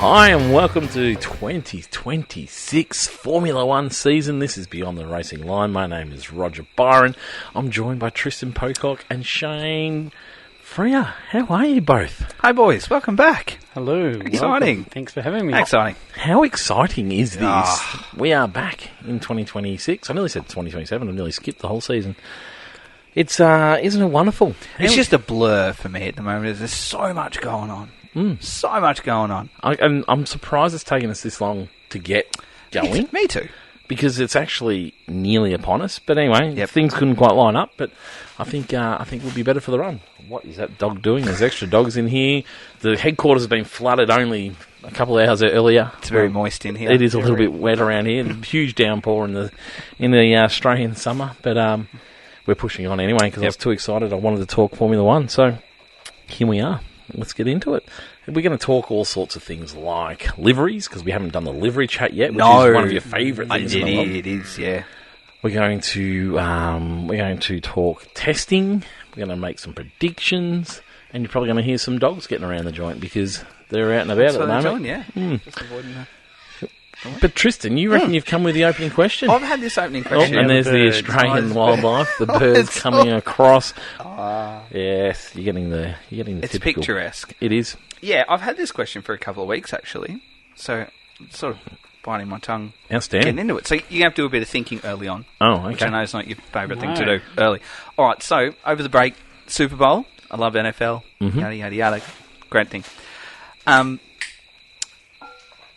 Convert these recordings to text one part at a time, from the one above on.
Hi and welcome to 2026 Formula One season. This is Beyond the Racing Line. My name is Roger Byron. I'm joined by Tristan Pocock and Shane Freer. How are you both? Hi boys, welcome back. Hello. Exciting. Welcome. Thanks for having me. Exciting. How exciting is this? We are back in 2026. I nearly said 2027. I nearly skipped the whole season. It's isn't it wonderful? It's just a blur for me at the moment. There's so much going on. So much going on. I'm surprised it's taken us this long to get going. Me too. Because it's actually nearly upon us. But anyway, things couldn't quite line up. But I think we'll be better for the run. What is that dog doing? There's extra dogs in here. The headquarters has been flooded only a couple of hours earlier. It's very moist in here. It is a little bit wet around here. Huge downpour in the Australian summer. But we're pushing on anyway because I was too excited. I wanted to talk Formula One. So here we are. Let's get into it. We're going to talk all sorts of things like liveries, because we haven't done the livery chat yet, which is one of your favourite things in the world. It is, yeah. We're going to talk testing. We're going to make some predictions, and you're probably going to hear some dogs getting around the joint because they're out and about at the moment. Just avoiding the... But Tristan, you reckon you've come with the opening question? I've had this opening question. And there's the Australian wildlife, the birds coming across. Yes, you're getting the It's typical. picturesque. It is. Yeah, I've had this question for a couple of weeks actually. So sort of biting my tongue, Outstanding. getting into it. So you have to do a bit of thinking early on. Oh, Which I okay. know is not your favourite thing to do early. All right, so over the break, Super Bowl. I love NFL. Yada, yada, yada. Great thing.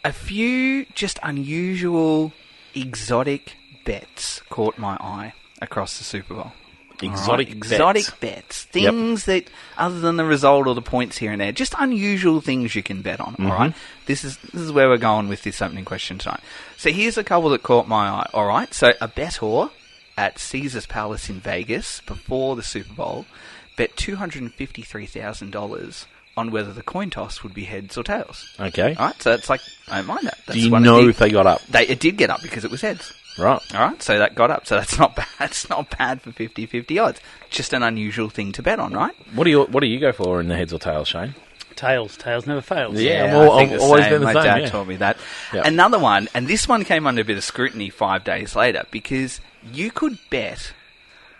A few just unusual, exotic bets caught my eye across the Super Bowl. Exotic bets. Things that, other than the result or the points here and there, just unusual things you can bet on, all right? This is where we're going with this opening question tonight. So here's a couple that caught my eye, all right? So a bettor at Caesars Palace in Vegas before the Super Bowl bet $253,000 on whether the coin toss would be heads or tails. Okay. All right, so it's like, I don't mind that. That's Do you know if they got up? It did get up because it was heads. Right. All right, so that got up. So that's not bad. It's not bad for 50-50 odds. Just an unusual thing to bet on, right? What do you go for in the heads or tails, Shane? Tails never fails. Yeah, I've always been the My same, dad yeah. told me that. Yep. Another one, and this one came under a bit of scrutiny 5 days later, because you could bet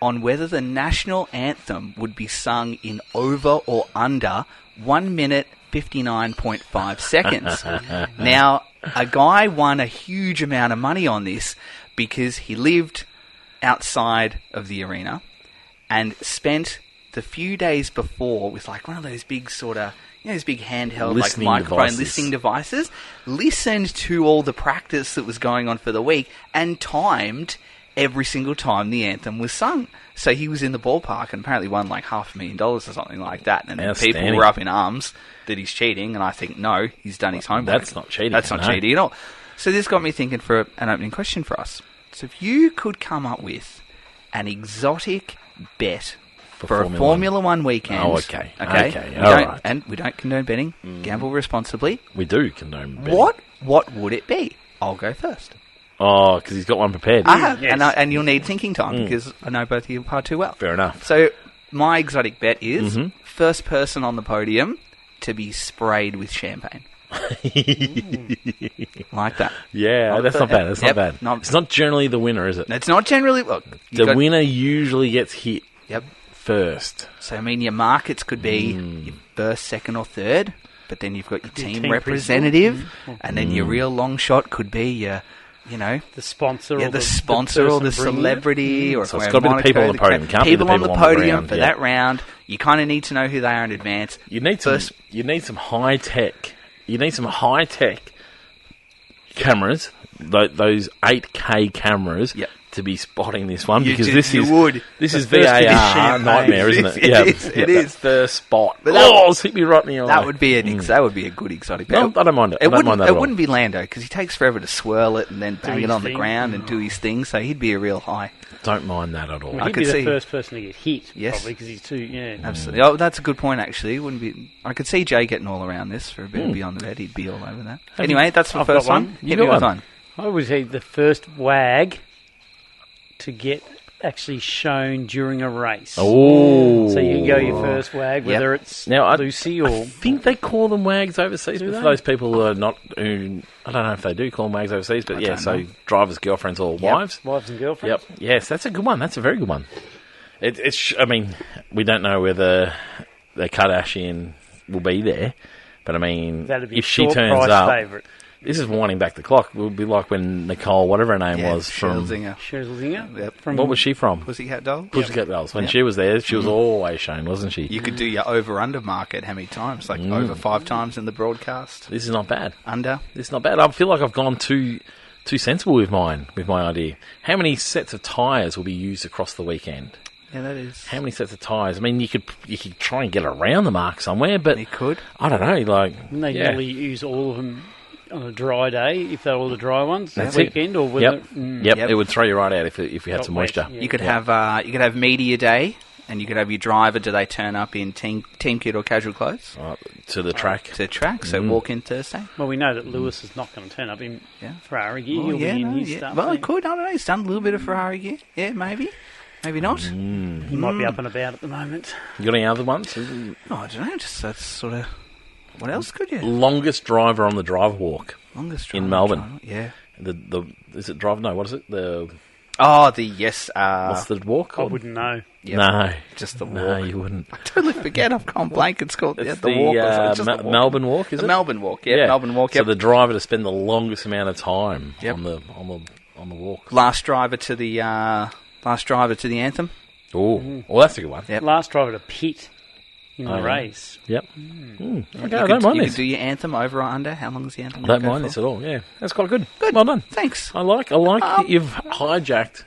on whether the national anthem would be sung in over or under 1 minute 59.5 seconds. Now, a guy won a huge amount of money on this because he lived outside of the arena and spent the few days before with like one of those big sort of, those big handheld Listening like microphone devices. listening devices, listened to all the practice that was going on for the week and timed every single time the anthem was sung. So he was in the ballpark and apparently won like $500,000 or something like that. And people were up in arms that he's cheating, and I think, no, he's done his homework. That's not cheating. That's not cheating at all. So this got me thinking for an opening question for us. So if you could come up with an exotic bet for a Formula One weekend... Oh, okay. Okay, all right. And we don't condone betting. Gamble responsibly. We do condone betting. What would it be? I'll go first. Oh, because he's got one prepared. I have, Yes. and you'll need thinking time because I know both of you far too well. Fair enough. So my exotic bet is first person on the podium to be sprayed with champagne. Like that. Yeah, that's not bad. That's not bad. No. It's not generally the winner, is it? It's not generally... Look, The winner usually gets hit Yep. first. So, I mean, your markets could be your first, second or third, but then you've got your team team representative, and then your real long shot could be your... the sponsor, or the sponsor or the celebrity, or So if it's we're gotta be the people on the podium. Can't be the people on the people on the podium ground, for yeah. that round. You kind of need to know who they are in advance. You need some high tech. You need some high tech cameras. Those 8K cameras. Yep. To be spotting this one, You because do- this you is would. this is first to be VAR champagne. nightmare, isn't it? It is. That first spot. But that- It's hit me right in the eye. That would be that would be a good exotic bet. No, I don't mind it. I don't mind that at all. wouldn't be Lando because he takes forever to swirl it and then bang his it on the thing. ground and do his thing. So he'd be a real high. Don't mind that at all. Well, I he'd could be see- the first person to get hit, Yes. probably, because he's too, Absolutely. Oh, that's a good point. Actually, wouldn't be. I could see Jay getting all around this for a bit of Beyond the Bet. He'd be all over that. Anyway, that's the I've first got one. one. You Hit got me with one. one. I would say the first wag to get actually shown during a race. Oh. So you can go your first wag, whether it's Now, Lucy or... I think they call them wags overseas, Do but they? for those people who are not... Who, I don't know if they do call them wags overseas, but don't know. drivers' girlfriends or wives. Wives and girlfriends. Yep. Yes, that's a good one. That's a very good one. I mean, we don't know whether the Kardashian will be there, but I mean, That'd be if she short turns price up, favourite. this is winding back the clock. It would be like when Nicole, whatever her name was, from... Scherzinger. Scherzinger. Yep. From What was she from? Pussycat Doll. Pussycat Dolls. When she was there, she was always shown, wasn't she? You could do your over-under market how many times? Like over 5 times in the broadcast. This is not bad. Under. This is not bad. I feel like I've gone too sensible with my idea. How many sets of tyres will be used across the weekend? Yeah, that is. How many sets of tyres? I mean, you could try and get around the mark somewhere, but You could. I don't know. Like, And they normally use all of them on a dry day, if they're all the dry ones, That's that weekend, or whether... Yep, Yep. it would throw you right out if you had Not some wet, moisture. yeah. You could have media day, and you could have your driver. Do they turn up in team kit or casual clothes To the track. to the track? So walk in Thursday. Well, we know that Lewis is not going to turn up in Ferrari gear. He'll be in his stuff. Well, yeah. he could. I don't know. He's done a little bit of Ferrari gear. Yeah, maybe. Maybe not. He might be up and about at the moment. You got any other ones? Oh, I don't know. Just that's sort of. What else could you? Longest driver on the driver walk Longest in driver, Melbourne. Yeah. The is it driver? No, what is it? Oh, the yes. What's the walk I called? wouldn't know. Yep. No, Just the walk. no, you wouldn't. I totally forget. I've gone blank. It's called It's the walk. Or something. It's just the walk. Melbourne walk, is The it? Melbourne walk. Yeah, Melbourne walk. So Yep. the driver to spend the longest amount of time Yep. on the walk. Last driver to the anthem. Oh, well, that's a good one. Yep. Last driver to pit in the Oh, yeah. race. Yep. Okay, I You don't could, mind you this. could do your anthem over or under. How long is the anthem? I don't gonna go mind for? this at all. Yeah, that's quite good. Good. Well done. Thanks. I like that you've hijacked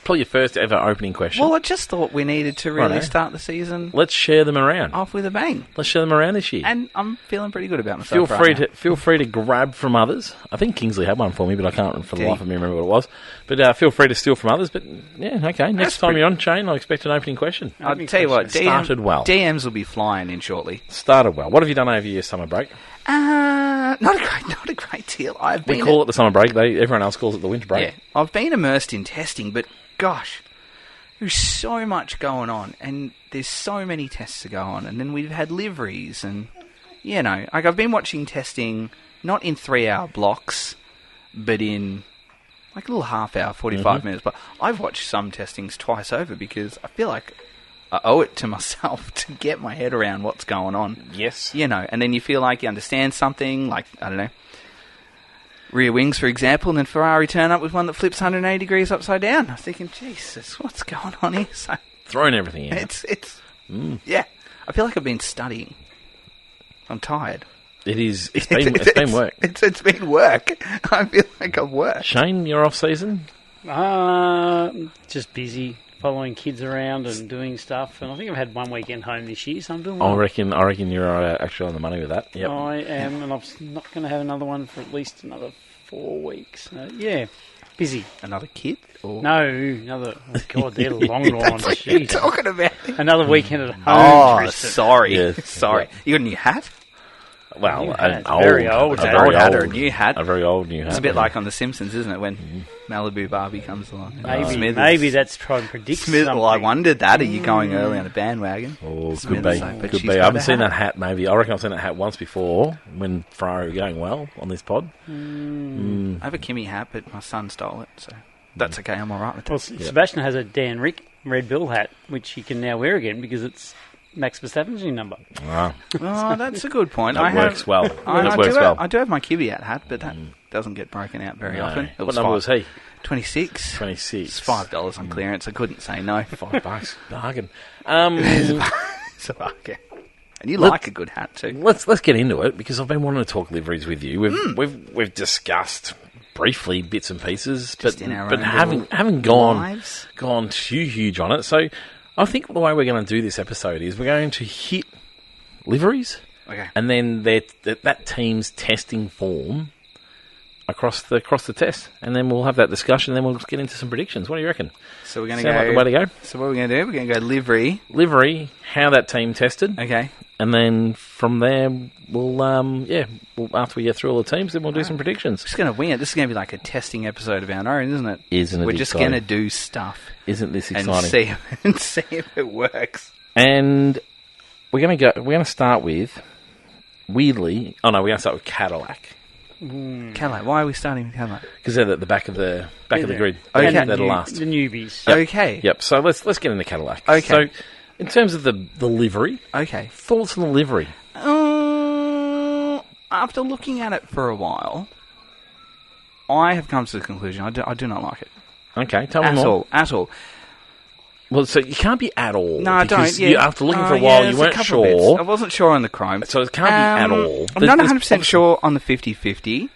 probably your first ever opening question. Well, I just thought we needed to really Righto. start the season Let's share them around. off with a bang, Let's share them around this year. and I'm feeling pretty good about Feel myself. free to grab from others. I think Kingsley had one for me, but I can't for the Did he? life of me remember what it was. But feel free to steal from others. But yeah, okay. Next time you're on, Shane, I expect an opening question. I'll tell you what, Started well. DMs will be flying in shortly. Started well. What have you done over your summer break? Not a great deal. We call it the summer break. Everyone else calls it the winter break. Yeah, I've been immersed in testing, but gosh, there's so much going on, and there's so many tests to go on, and then we've had liveries, and like I've been watching testing not in 3-hour blocks, but in like a little half-hour, 45 minutes. But I've watched some testings twice over because I feel like I owe it to myself to get my head around what's going on. Yes. And then you feel like you understand something, like, I don't know, rear wings, for example, and then Ferrari turn up with one that flips 180 degrees upside down. I was thinking, Jesus, what's going on here? So Throwing everything in. yeah. I feel like I've been studying. I'm tired. It's been work. It's been work. I feel like I've worked. Shane, you're off season? Just busy following kids around and doing stuff. And I think I've had one weekend home this year, so I'm doing I well. reckon you're actually on the money with that. Yep. I am, and I'm not going to have another one for at least another 4 weeks. Yeah, busy. Another kid? Or... No, another... Oh, God, they're long ones. That's what you're Jeez. talking about. Another weekend at home, Oh, Tristan. sorry. Yeah. Sorry. You got a new hat? Well, New an hat. Very old a hat. very Old hat or a old- new hat? A very old new hat. It's a bit like on The Simpsons, isn't it? When Malibu Barbie comes along. Maybe that's trying to predict Smith. something. Well, I wondered that. Are you going early on a bandwagon? Oh, could Smith be. is like, but Could she's be. I got haven't a seen hat. that hat, maybe. I reckon I've seen that hat once before when Ferrari were going well on this pod. I have a Kimmy hat, but my son stole it, so that's okay. I'm all right with Well, that. Sebastian has a Dan Rick Red Bill hat, which he can now wear again because it's Max Verstappen's new number. Ah, Oh, that's a good point. that works well. I That works do well. I do have my Kvyat hat, but that doesn't get broken out very No. often. It What was number was he? 26. 26. It's $5 on clearance. I couldn't say no. $5. Bargain. So, okay. And you like a good hat too. Let's get into it because I've been wanting to talk liveries with you. We've discussed briefly bits and pieces, Just but in our but own haven't little lives. gone too huge on it. So I think the way we're going to do this episode is we're going to hit liveries, Okay. and then that team's testing form across the test, and then we'll have that discussion. And then we'll get into some predictions. What do you reckon? So we're going to Sound go. like the way to go? So what we're going to do? We're going to go livery. Livery, how that team tested, Okay. And then from there, we'll after we get through all the teams, then we'll do some predictions. Just going to wing it. This is going to be like a testing episode of our own, isn't it? Isn't it? We're just going to do stuff. Isn't this exciting? And see if it works. And we're going to start with weirdly. Oh no, we're going to start with Cadillac. Cadillac. Why are we starting with Cadillac? Because they're at the back of the grid. Okay. They're the last. The newbies. Yep. Okay. Yep. So let's get into Cadillac. Okay. So in terms of the livery, Okay. thoughts on the livery? After looking at it for a while, I have come to the conclusion I do not like it. Okay, tell me more. At all. Well, so you can't be at all. No, I don't. Yeah. After looking for a while, you there's weren't a couple of sure. bits. I wasn't sure on the chrome. So it can't be at all. I'm not 100% sure on the 50-50.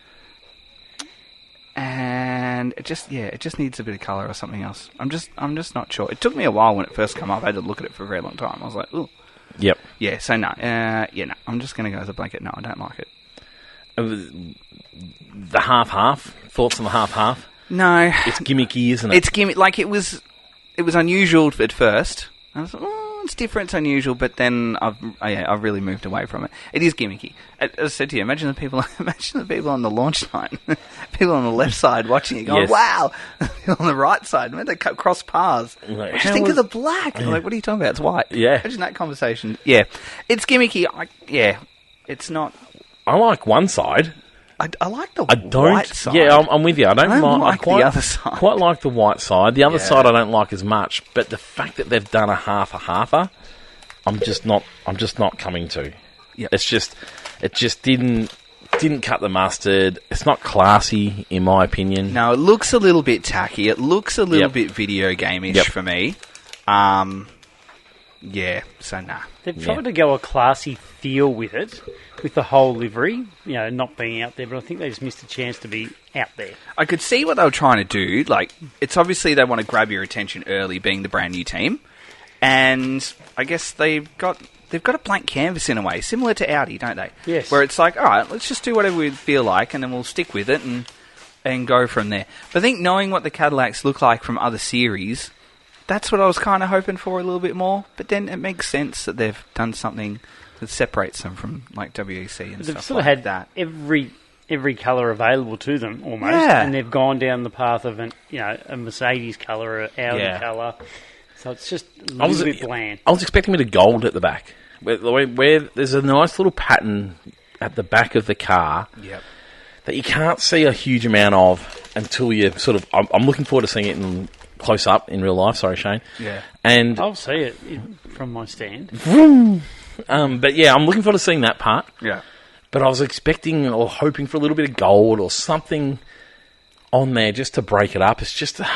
And it just needs a bit of colour or something else. I'm just not sure. It took me a while when it first came up. I had to look at it for a very long time. I was like, ooh. Yep. Yeah, so no. No. I'm just going to go as a blanket. No, I don't like it. The half-half. Thoughts on the half-half? No. It's gimmicky, isn't it? It's gimmick. Like, it was unusual at first. I was like, it's different, it's unusual, but then I've really moved away from it. It is gimmicky. As I said to you, imagine the people on the launch line, people on the left side watching it going, yes. wow, people on the right side, man, they cross paths. Like, Just think of the black. Like, what are you talking about? It's white. Yeah. Imagine that conversation. Yeah. It's gimmicky. It's not. I like one side. I like the I don't. white side. Yeah, I'm with you. I don't like the other side. Quite like the white side. The other side I don't like as much. But the fact that they've done a halfer, I'm just not coming to. Yep. It just didn't cut the mustard. It's not classy, in my opinion. No, it looks a little bit tacky. It looks a little bit video game-ish for me. Yeah, so nah. They've tried to go a classy feel with it, with the whole livery, not being out there, but I think they just missed a chance to be out there. I could see what they were trying to do. Like, it's obviously they want to grab your attention early, being the brand new team. And I guess they've got a blank canvas in a way, similar to Audi, don't they? Yes. Where it's like, all right, let's just do whatever we feel like, and then we'll stick with it and go from there. But I think knowing what the Cadillacs look like from other series, that's what I was kind of hoping for a little bit more. But then it makes sense that they've done something that separates them from like WEC and They've stuff sort like of had that. every colour available to them almost, and they've gone down the path of a Mercedes colour, an Audi colour. So it's just a little bit bland. I was expecting a bit of gold at the back, where there's a nice little pattern at the back of the car. Yep. That you can't see a huge amount of until you sort of. I'm looking forward to seeing it in close up in real life. Sorry, Shane. Yeah. And I'll see it from my stand. But yeah, I'm looking forward to seeing that part. Yeah. But I was expecting or hoping for a little bit of gold or something on there just to break it up. It's just a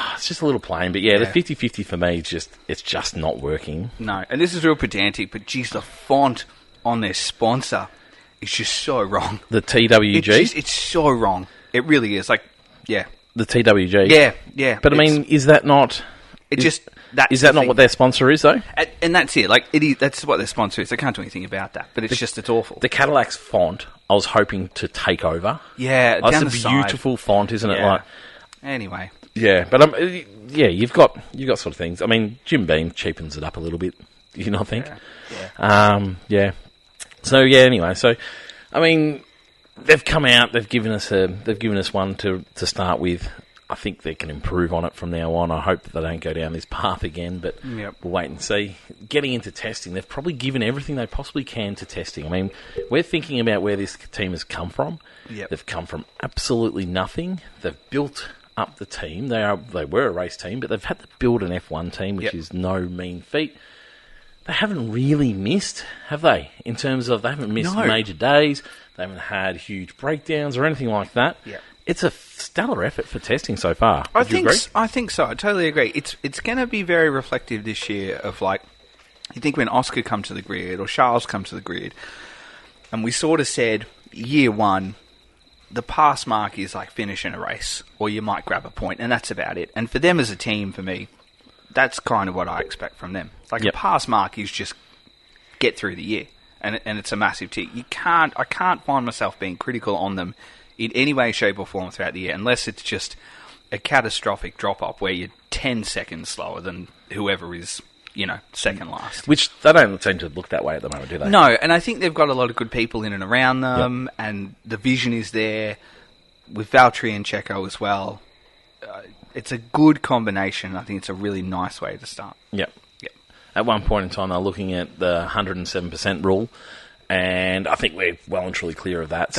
little plain. But yeah, the 50-50 for me it's just not working. No, and this is real pedantic, but geez, the font on their sponsor is just so wrong. The TWG? It's so wrong. It really is. Like, yeah. The TWG? Yeah. But I mean, is that not... Is that not what their sponsor is, though? And that's it. Like, that's what their sponsor is. They can't do anything about that. But it's awful. The Cadillac's font, I was hoping to take over. Yeah, that's down a the side. beautiful font, isn't it? Like, anyway. Yeah, but you've got sort of things. I mean, Jim Beam cheapens it up a little bit. Do you not think? Yeah. So anyway, I mean, they've come out. They've given us one to start with. I think they can improve on it from now on. I hope that they don't go down this path again, but we'll wait and see. Getting into testing, they've probably given everything they possibly can to testing. I mean, we're thinking about where this team has come from. Yep. They've come from absolutely nothing. They've built up the team. They were a race team, but they've had to build an F1 team, which is no mean feat. They haven't really missed, have they? In terms of they haven't missed major days. They haven't had huge breakdowns or anything like that. Yeah. It's a stellar effort for testing so far. I think so. I totally agree. It's going to be very reflective this year of, like, you think when Oscar comes to the grid or Charles comes to the grid, and we sort of said year one, the pass mark is like finishing a race, or you might grab a point, and that's about it. And for them as a team, for me, that's kind of what I expect from them. Like a pass mark is just get through the year, and it's a massive tick. I can't find myself being critical on them in any way, shape or form throughout the year, unless it's just a catastrophic drop-off where you're 10 seconds slower than whoever is second last. Which they don't seem to look that way at the moment, do they? No, and I think they've got a lot of good people in and around them, and the vision is there with Valtteri and Checo as well. It's a good combination. I think it's a really nice way to start. Yep. At one point in time, they were looking at the 107% rule, and I think we're well and truly clear of that.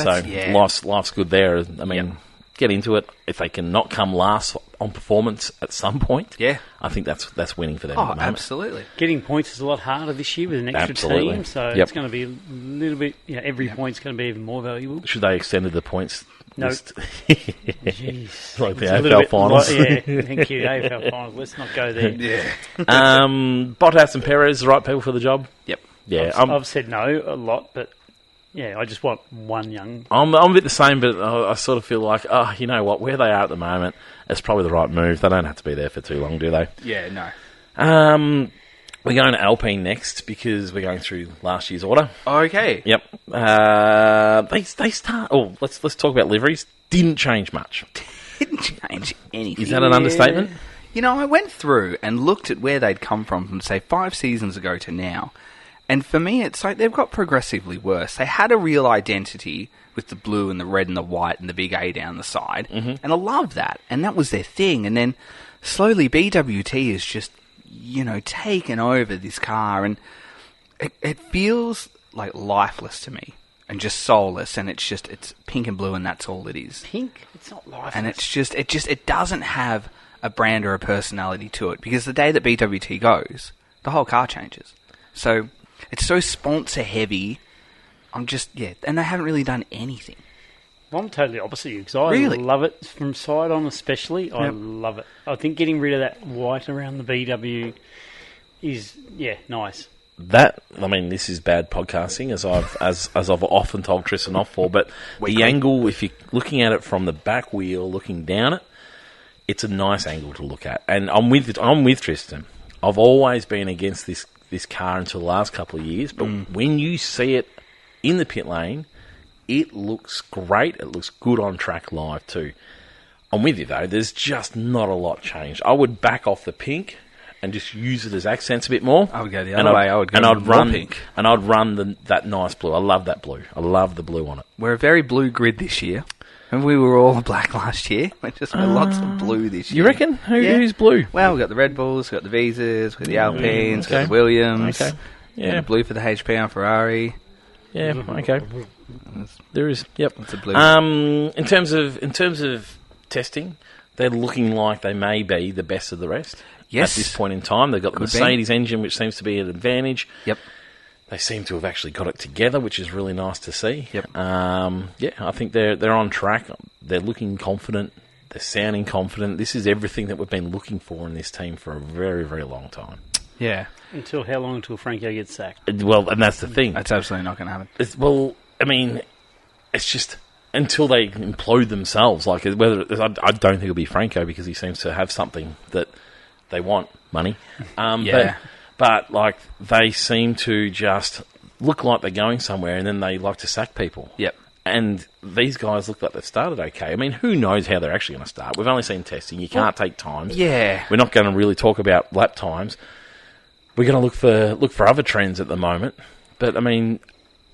Life's good there. I mean, get into it. If they can not come last on performance at some point, I think that's winning for them. Oh, absolutely. Getting points is a lot harder this year with an extra team, so it's going to be a little bit. Every point's going to be even more valuable. Should they extended the points? No. Jeez. Like the AFL finals. Thank you, AFL finals. Let's not go there. Bottas and Perez, the right people for the job? Yep. Yeah. I've said no a lot, but I just want one young. I'm a bit the same, but I sort of feel like, you know what, where they are at the moment, it's probably the right move. They don't have to be there for too long, do they? Yeah, no. We're going to Alpine next because we're going through last year's order. Okay. Yep. They start. Oh, let's talk about liveries. Didn't change much. Didn't change anything. Is that an understatement? I went through and looked at where they'd come from say 5 seasons ago to now, and for me, it's like they've got progressively worse. They had a real identity with the blue and the red and the white and the big A down the side, and I love that, and that was their thing. And then slowly, BWT is just taken over this car, and it feels like lifeless to me and just soulless, and it's pink and blue, and that's all it is. Pink? It's not lifeless. And it doesn't have a brand or a personality to it, because the day that BWT goes, the whole car changes. So it's so sponsor heavy. And they haven't really done anything. Well, I'm totally opposite you, because I love it from side on, especially. I love it. I think getting rid of that white around the VW is nice. This is bad podcasting, as I've often told Tristan off for, but the angle, if you're looking at it from the back wheel, looking down it, it's a nice angle to look at. And I'm with Tristan. I've always been against this car until the last couple of years, but when you see it in the pit lane, it looks great. It looks good on track live too. I'm with you though. There's just not a lot changed. I would back off the pink and just use it as accents a bit more. I would go the other way. I'd run pink. And I'd run that nice blue. I love that blue. I love the blue on it. We're a very blue grid this year. And we were all black last year. We're lots of blue this year. You reckon? Who's blue? Well, we've got the Red Bulls, we've got the Visas, we've got the Alpines, we've got the Williams. Okay. Yeah. Blue for the HP and Ferrari. Yeah, okay. There is, yep. It's a blue. In terms of testing, they're looking like they may be the best of the rest. Yes. At this point in time, they've got the Mercedes engine, which seems to be an advantage. Yep. They seem to have actually got it together, which is really nice to see. Yep. I think they're on track. They're looking confident. They're sounding confident. This is everything that we've been looking for in this team for a very, very long time. Yeah. Until how long until Franco gets sacked? Well, and that's the thing. That's absolutely not going to happen. It's just until they implode themselves. Like I don't think it'll be Franco, because he seems to have something that they want, money. But like they seem to just look like they're going somewhere, and then they like to sack people. Yep. And these guys look like they've started okay. I mean, who knows how they're actually going to start? We've only seen testing. You can't take times. Yeah. We're not going to really talk about lap times. We're going to look for other trends at the moment. But I mean,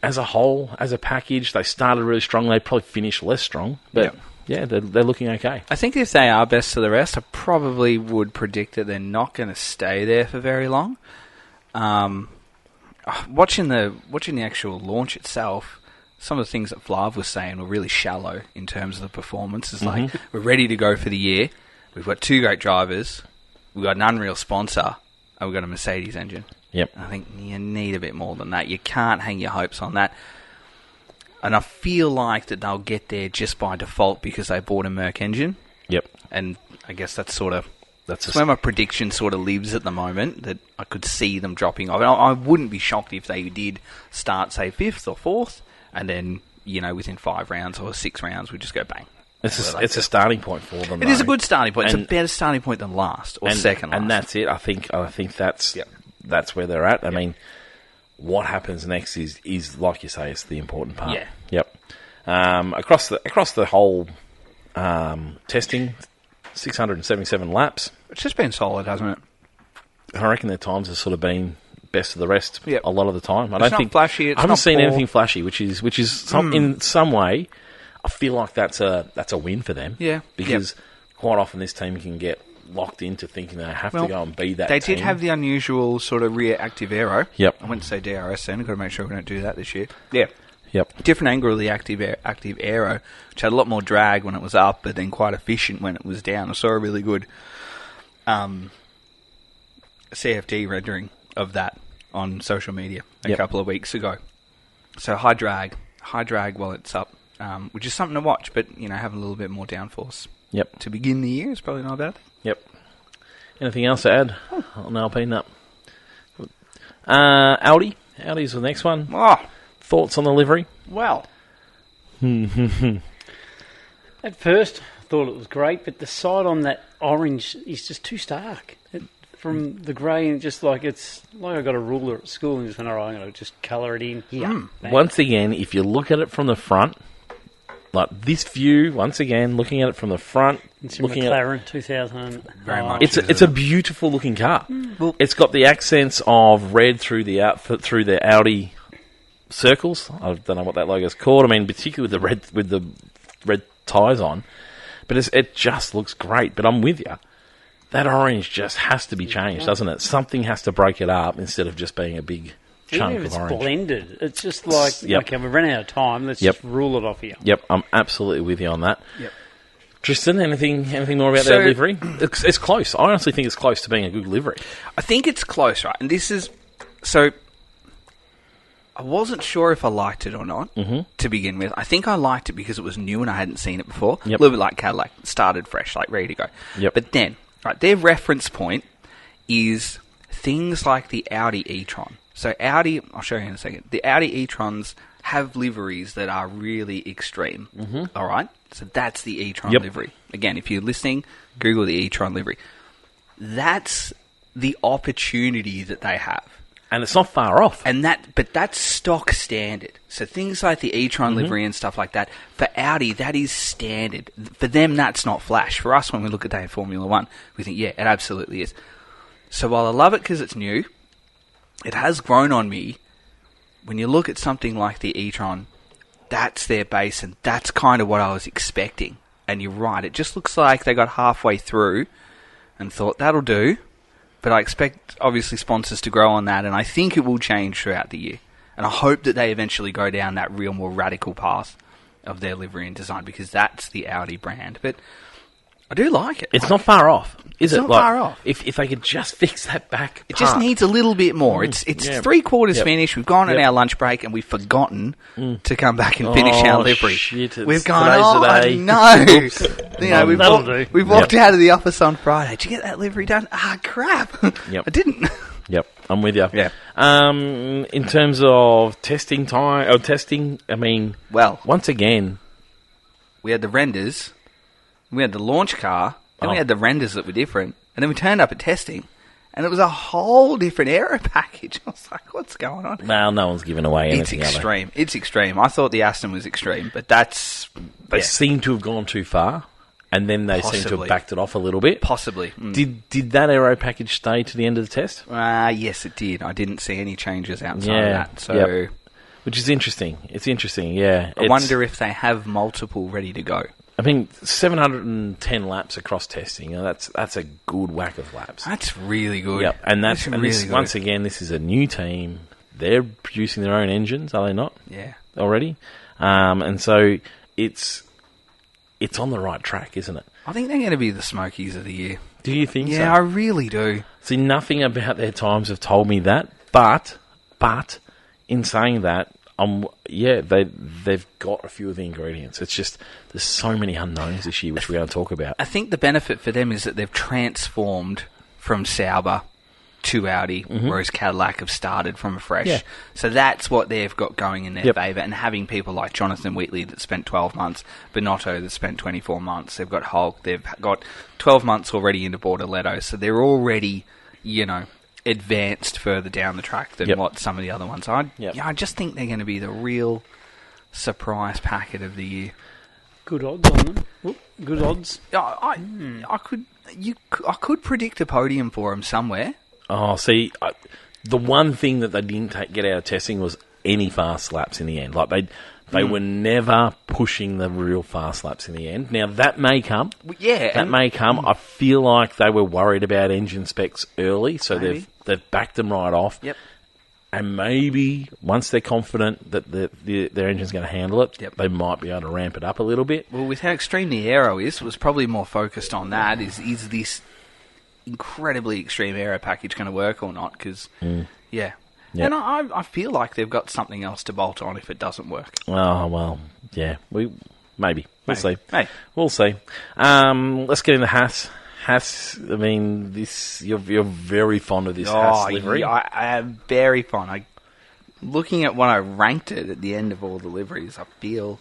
as a whole, as a package, they started really strong. They probably finished less strong. But they're looking okay. I think if they are best of the rest, I probably would predict that they're not going to stay there for very long. Watching the actual launch itself, some of the things that Flav was saying were really shallow in terms of the performance. It's like, we're ready to go for the year. We've got 2 great drivers. We've got an unreal sponsor. And we've got a Mercedes engine. Yep. I think you need a bit more than that. You can't hang your hopes on that. And I feel like that they'll get there just by default because they bought a Merc engine. Yep. And I guess that's where my prediction sort of lives at the moment, that I could see them dropping off. And I wouldn't be shocked if they did start, say, 5th or 4th, and then, within 5 rounds or 6 rounds, we just go bang. It's a starting point for them. It is a good starting point. It's a better starting point than last or second last. And that's it. I think that's where they're at. I mean, what happens next is like you say, it's the important part. Yeah. Yep. Across the whole testing, 677 laps. It's just been solid, hasn't it? I reckon their times have sort of been best of the rest Yep. a lot of the time. I It's don't not think flashy. It's I haven't not seen poor. anything flashy, which is in some way, I feel like that's a win for them. Yeah. because quite often this team can get locked into thinking they have to go and be that. They team. did have the unusual sort of rear active aero. Yep. I wouldn't say DRS then. I've got to make sure we don't do that this year. Yeah. Yep. Different angle of the active aero, which had a lot more drag when it was up, but then quite efficient when it was down. I saw a really good CFD rendering of that on social media a couple of weeks ago. So high drag while it's up, which is something to watch, but having a little bit more downforce. Yep. To begin the year is probably not a bad thing. Yep. Anything else to add on Alpine? Up. Audi's the next one. Oh, Thoughts on the livery? well. At first, I thought it was great, but the side on that orange is just too stark. From the grey, and just like it's like I got a ruler at school and just went, all right, I'm going to just colour it in here. Once again, if you look at it from the front, like this view, once again, looking at it from the front, It's a looking McLaren 2000. Very much. it's a beautiful looking car. Well, it's got the accents of red through the Audi circles. I don't know what that logo's called. I mean, particularly with the red tyres on, but it just looks great. But I'm with you. That orange just has to be changed, doesn't it? Something has to break it up instead of just being a big chunk Even if of it's orange. blended, it's just like, okay, we've run out of time, let's just rule it off here. Yep, I'm absolutely with you on that. Yep. Tristan, anything more about that livery? It's close. I honestly think it's close to being a good livery. I think it's close, right? And this is... So, I wasn't sure if I liked it or not, to begin with. I think I liked it because it was new and I hadn't seen it before. Yep. A little bit like Cadillac. Started fresh, like ready to go. Yep. But then, right, their reference point is things like the Audi e-tron. So Audi... I'll show you in a second. The Audi e-trons have liveries that are really extreme. All right? So that's the e-tron livery. Again, if you're listening, Google the e-tron livery. That's the opportunity that they have. And it's not far off. But that's stock standard. So things like the e-tron livery and stuff like that, for Audi, that is standard. For them, that's not flash. For us, when we look at that in Formula 1, we think, yeah, it absolutely is. So while I love it because it's new, it has grown on me. When you look at something like the e-tron, that's their base, and that's kind of what I was expecting. And you're right, it just looks like they got halfway through and thought, that'll do. But I expect, obviously, sponsors to grow on that, and I think it will change throughout the year. And I hope that they eventually go down that real, more radical path of their livery and design, because that's the Audi brand. But I do like it. It's not far off, is it? It's not far off. If they could just fix that back It just needs a little bit more. It's three-quarters finished. We've gone on our lunch break, and we've forgotten to come back and finish our livery. Shit, We've gone, today. no. We've walked out of the office on Friday. Did you get that livery done? Ah, crap. Yep. I didn't. Yep, I'm with you. Yeah. In terms of testing time, I mean, Well, once again, we had the renders, we had the launch car, then we had the renders that were different, and then we turned up at testing, and it was a whole different aero package. I was like, what's going on? well, no one's giving away anything. It's extreme. It's extreme. I thought the Aston was extreme, but that's... They seem to have gone too far, and then they seem to Possibly. have backed it off a little bit. Possibly. Did that aero package stay to the end of the test? Yes, it did. I didn't see any changes outside of that. So Which is interesting. It's interesting, yeah. I wonder if they have multiple ready to go. I mean, 710 laps across testing. That's a good whack of laps. That's really good. Yep, and That's really this, good. once again, this is a new team. They're producing their own engines, are they not? Yeah. Already, and so it's on the right track, isn't it? I think they're going to be the Smokies of the year. Do you think so? Yeah, I really do. See, nothing about their times have told me that, but in saying that, they've got a few of the ingredients. It's just there's so many unknowns this year, which we're going to talk about. I think the benefit for them is that they've transformed from Sauber to Audi, whereas Cadillac have started from afresh. Yeah. So that's what they've got going in their favour. And having people like Jonathan Wheatley that spent 12 months, Binotto that spent 24 months, they've got Hulk, they've got 12 months already into Bortoletto, so they're already, advanced further down the track than what some of the other ones are. I just think they're going to be the real surprise packet of the year. Good odds on them. Good odds. I could predict a podium for them somewhere. Oh, see, the one thing that they didn't get out of testing was any fast laps in the end. Like they were never pushing the real fast laps in the end. Now that may come. Yeah, that may come. I feel like they were worried about engine specs early, so Maybe. they've backed them right off. Yep. And maybe once they're confident that their engine's going to handle it, Yep. they might be able to ramp it up a little bit. Well, with how extreme the aero is, it was probably more focused on that. Is this incredibly extreme aero package going to work or not? Because, yeah. Yep. And I feel like they've got something else to bolt on if it doesn't work. Oh, well, yeah. Maybe. We'll see. Hey. We'll see. Let's get into Haas. Haas, I mean, you're very fond of this Haas livery. Yeah, I am very fond. Looking at what I ranked it at the end of all the liveries, I feel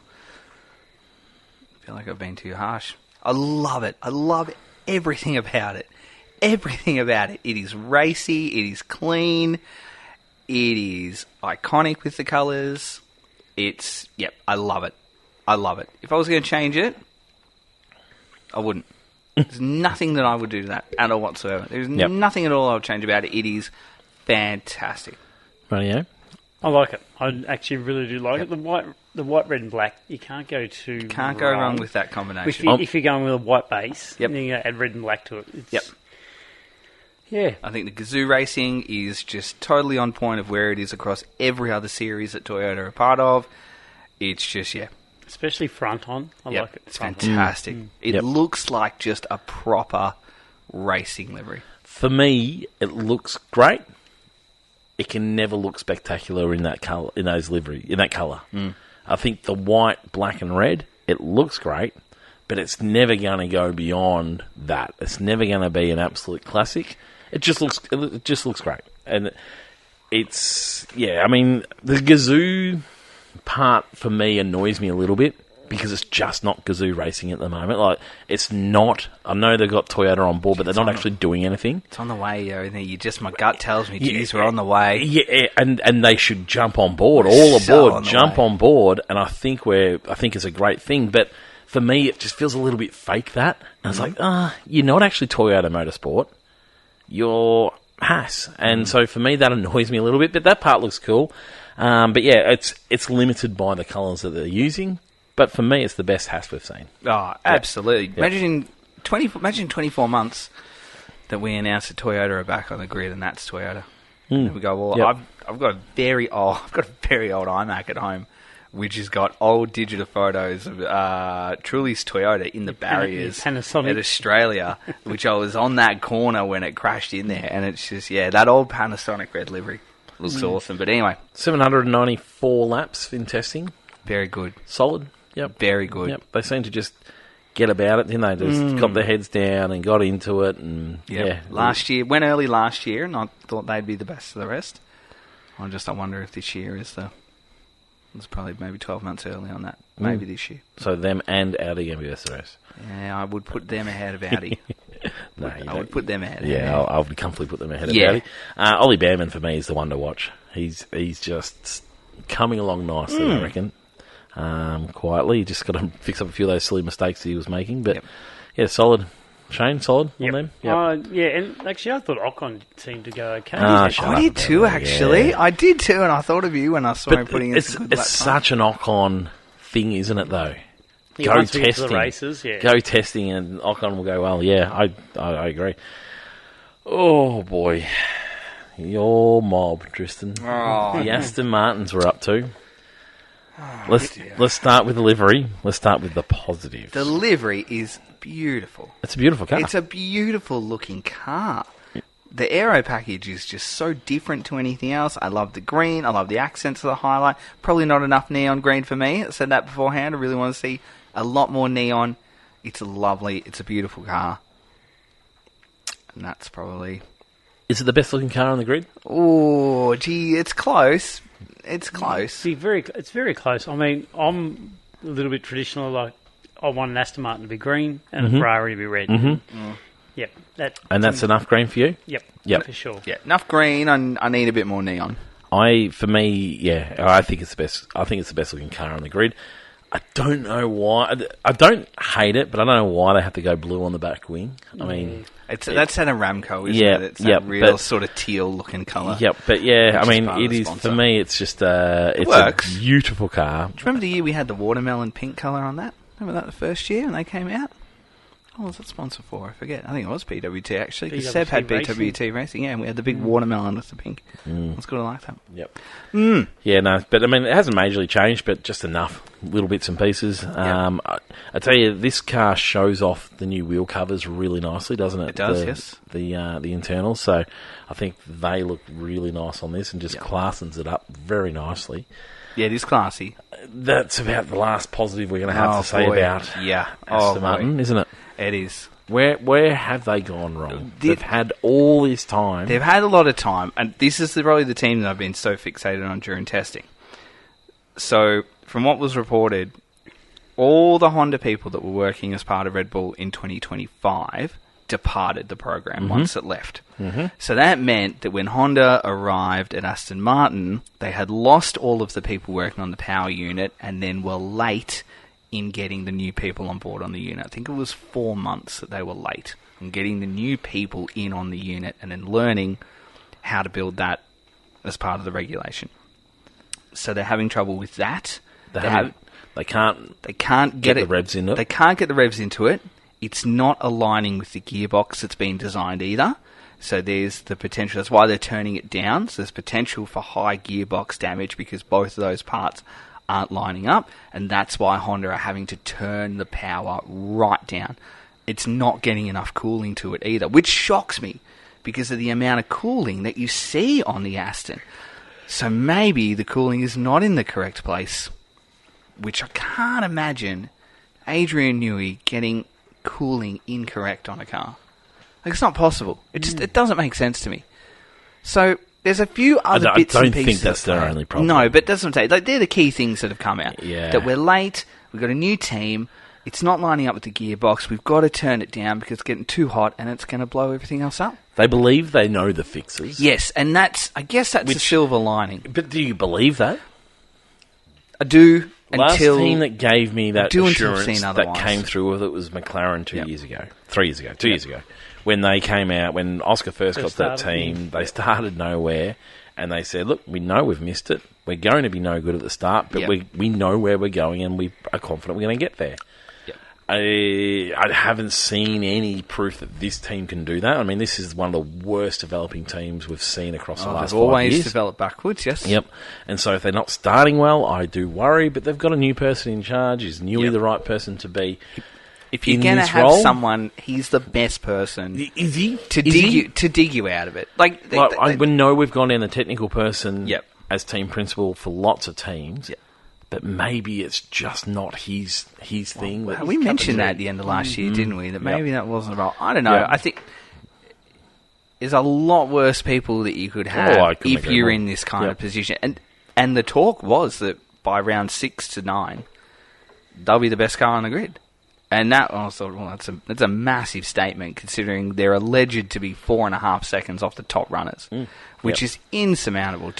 like I've been too harsh. I love it. I love everything about it. Everything about it. It is racy. It is clean. It is iconic with the colours. I love it. I love it. If I was going to change it, I wouldn't. There's nothing that I would do to that at all whatsoever. There's nothing at all I would change about it. It is fantastic. Radio. I like it. I actually really do like it. The white, red, and black. You can't go too. Can't go wrong with that combination. If you're going with a white base, Yep. then you add red and black to it. Yep. Yeah. I think the Gazoo racing is just totally on point of where it is across every other series that Toyota are a part of. It's just, Especially front on. I like it. It's front on. fantastic. It Yep. looks like just a proper racing livery. For me, it looks great. It can never look spectacular in that color, in that color. I think the white, black, and red, it looks great, but it's never going to go beyond that. It's never going to be an absolute classic. It just looks great, and it's I mean, the Gazoo part for me annoys me a little bit because it's just not Gazoo racing at the moment. Like, it's not. I know they've got Toyota on board, but they're not actually doing anything. It's on the way, my gut tells me, geez, we're on the way. Yeah, and they should jump on board, jump on board, and I think it's a great thing. But for me, it just feels a little bit fake. That and it's like, you're not actually Toyota Motorsport, you're Haas, and so for me that annoys me a little bit. But that part looks cool. But yeah, it's limited by the colours that they're using. But for me, it's the best Haas we've seen. Oh, absolutely. Yep. Imagine 24 months that we announce that Toyota are back on the grid, and that's Toyota. And we go, well, Yep. I've got a very old iMac at home, which has got old digital photos of Truly's Toyota in the barriers Panasonic. at Australia, which I was on that corner when it crashed in there, and it's just that old Panasonic red livery looks awesome. But anyway, 794 laps in testing. very good, Solid. Yep. very good. Yep. They seem to just get about it, didn't they? Just got their heads down and got into it. And Last year, went early last year, and I thought they'd be the best of the rest. I wonder if this year is it's probably maybe 12 months early on that. Maybe this year. So them and Audi going to be best of the rest. Yeah, I would put them ahead of Audi. No, I would put them ahead. Yeah, I would comfortably put them ahead of Yeah. Audi. Ollie Behrman for me is the one to watch. He's just coming along nicely, I reckon. Quietly, he just got to fix up a few of those silly mistakes that he was making. But yeah, solid. Shane, solid on them. Yep. Yeah, and actually, I thought Ocon seemed to go okay. Shut I up did about too, that, actually. yeah. I did too, and I thought of you when I saw him But putting in it's some good lap such an Ocon thing, isn't it? Though, Yeah, go once we get to testing, the races, yeah. go testing, and Ocon will go. Well, yeah, I agree. Oh boy, your mob, Tristan. Oh. The Aston Martins were up to. Let's start with the livery. Let's start with the positives. The livery is beautiful. It's a beautiful car. It's a beautiful looking car. The aero package is just so different to anything else. I love the green. I love the accents of the highlight. Probably not enough neon green for me. I said that beforehand. I really want to see a lot more neon. It's a beautiful car. And that's probably... Is it the best looking car on the grid? Oh, gee, it's close. It's close. It's very close. I mean, I'm a little bit traditional. Like, I want an Aston Martin to be green and a Ferrari to be red. Yep. That's enough green for you? Yep. For sure. Yeah, enough green. I need a bit more neon. I think it's the best. I think it's the best looking car on the grid. I don't know why. I don't hate it, but I don't know why they have to go blue on the back wing. I mean... That's an Aramco, isn't Yeah, it? It's yeah, that real but- sort of teal-looking colour. Yep, but yeah, I Which is mean, part of it the is, sponsor. for me, it's just it's works. a beautiful car. Do you remember the year we had the watermelon pink colour on that? Remember that the first year when they came out? What was that sponsor for? I forget. I think it was BWT, actually. 'Cause Seb had BWT Racing, yeah, and we had the big watermelon with the pink. It's good, I like that. Yep. Mm. Yeah, no, but I mean, it hasn't majorly changed, but just enough little bits and pieces. I tell you, this car shows off the new wheel covers really nicely, doesn't it? It does, yes. The internals, so I think they look really nice on this and just classens it up very nicely. Yeah, it is classy. That's about the last positive we're going to have to say about Aston Martin, isn't it? It is. Where have they gone wrong? They've had all this time. They've had a lot of time, and this is probably the team that I've been so fixated on during testing. So, from what was reported, all the Honda people that were working as part of Red Bull in 2025 departed the program once it left. So that meant that when Honda arrived at Aston Martin, they had lost all of the people working on the power unit and then were late in getting the new people on board on the unit. I think it was 4 months that they were late in getting the new people in on the unit and then learning how to build that as part of the regulation. So they're having trouble with that. They can't get the revs into it. They can't get the revs into it. It's not aligning with the gearbox that's been designed either. So there's the potential. That's why they're turning it down. So there's potential for high gearbox damage because both of those parts aren't lining up. And that's why Honda are having to turn the power right down. It's not getting enough cooling to it either, which shocks me because of the amount of cooling that you see on the Aston. So maybe the cooling is not in the correct place, which I can't imagine Adrian Newey getting cooling incorrect on a car. Like, it's not possible. It doesn't make sense to me. So there's a few other bits and pieces. I don't think that's their only problem. No, but that's what I'm saying. Like, they're the key things that have come out. Yeah. That we're late, we've got a new team, it's not lining up with the gearbox, we've got to turn it down because it's getting too hot and it's going to blow everything else up. They believe they know the fixes. Yes, and I guess that's the silver lining. But do you believe that? I do. Last team that gave me that assurance that otherwise. came through with it was McLaren 2 years ago. 3 years ago. 2 years ago. When they came out, when Oscar first got that team, they started nowhere and they said, look, we know we've missed it. We're going to be no good at the start, but we know where we're going and we are confident we're going to get there. I haven't seen any proof that this team can do that. I mean, this is one of the worst developing teams we've seen across the last 5 years. They've always developed backwards, yes. Yep. And so if they're not starting well, I do worry, but they've got a new person in charge. Is Newey the right person to be if you're going to have someone, he's the best person. Is he? To dig you out of it. We know we've gone down the technical person as team principal for lots of teams. Yep. But maybe it's just not his thing. Well, we mentioned that at the end of last year, didn't we? That maybe that wasn't right. I don't know. Yep. I think there's a lot worse people that you could have if you're in this kind of position. And the talk was that by round 6 to 9, they'll be the best car on the grid. And that, I thought, well, that's a massive statement considering they're alleged to be 4.5 seconds off the top runners, which is insurmountable.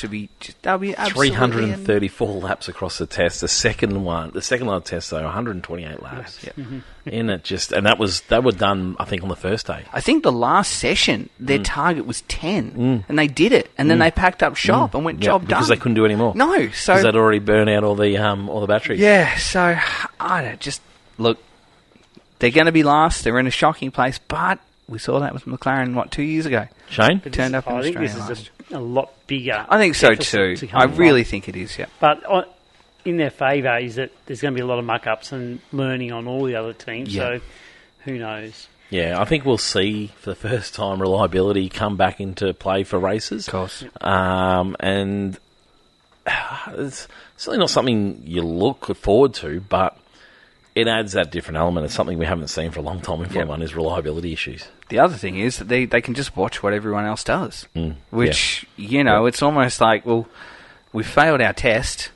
They'll be absolutely 334 laps across the test. The second line of the test though, 128 laps. And they were done, I think, on the first day. I think the last session their target was 10, and they did it, and then they packed up shop and went job done because they couldn't do any more. No, so because they'd already burned out all the batteries. Yeah, so I don't look. They're going to be last. They're in a shocking place, but we saw that with McLaren, 2 years ago? Shane? It turned up in Australia. I think this is a lot bigger. I think so too. I really think it is, yeah. But in their favour is that there's going to be a lot of muck-ups and learning on all the other teams, so who knows? Yeah, I think we'll see for the first time reliability come back into play for races. Of course. And it's certainly not something you look forward to, but it adds that different element. It's something we haven't seen for a long time in Formula 1 is reliability issues. The other thing is that they can just watch what everyone else does, which, it's almost like, well, we failed our test,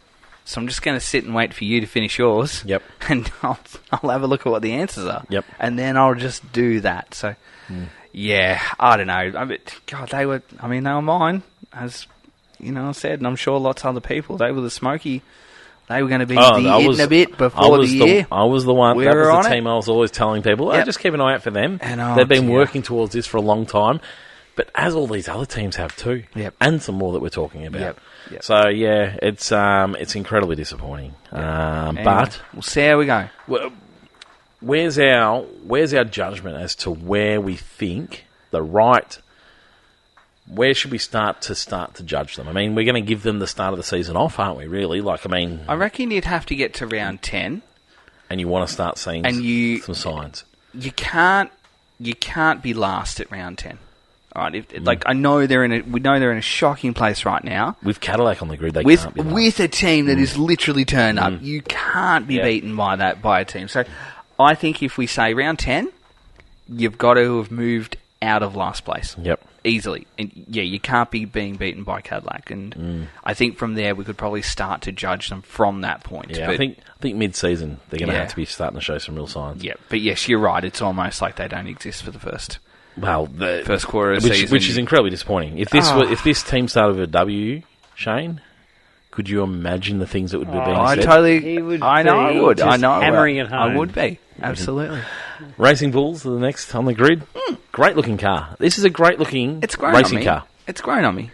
so I'm just going to sit and wait for you to finish yours, and I'll have a look at what the answers are, and then I'll just do that. So, I don't know. God, they were mine, as I said, and I'm sure lots of other people. They were the smoky They were going to be I eating was- a bit I before was the year. I was the one. We That were was on the it. team I was always telling people, Yep. just keep an eye out for them. And, oh, They've been dear. working towards this for a long time, but as all these other teams have too, Yep. and some more that we're talking about. Yep. Yep. So yeah, it's incredibly disappointing. Anyway, But we'll see how we go. where's our judgment as to where we think the right? Where should we start to judge them? I mean, we're going to give them the start of the season off, aren't we? Really? I reckon you'd have to get to round 10. and you want to start seeing some signs. You can't be last at round 10. All right, I know we know they're in a shocking place right now. With Cadillac on the grid, they With can't be last. a team that is literally turned up, you can't be beaten by a team. So, I think if we say round 10, you've got to have moved out of last place. Yep. Easily. And yeah, you can't be being beaten by Cadillac. And I think from there we could probably start to judge them from that point. Yeah, but, I think mid-season they're going to Yeah. have to be starting to show some real signs. yeah, but yes, you're right. It's almost like they don't exist for the first Well, quarter of the season. which is incredibly disappointing. If this team started with a W, Shane, could you imagine the things that would be being I said? totally. He would I know I be would. I just know hammering it I home. would be. Absolutely. Racing Bulls are the next on the grid. Great looking car. This is a great looking It's grown racing on me. car. It's grown on me.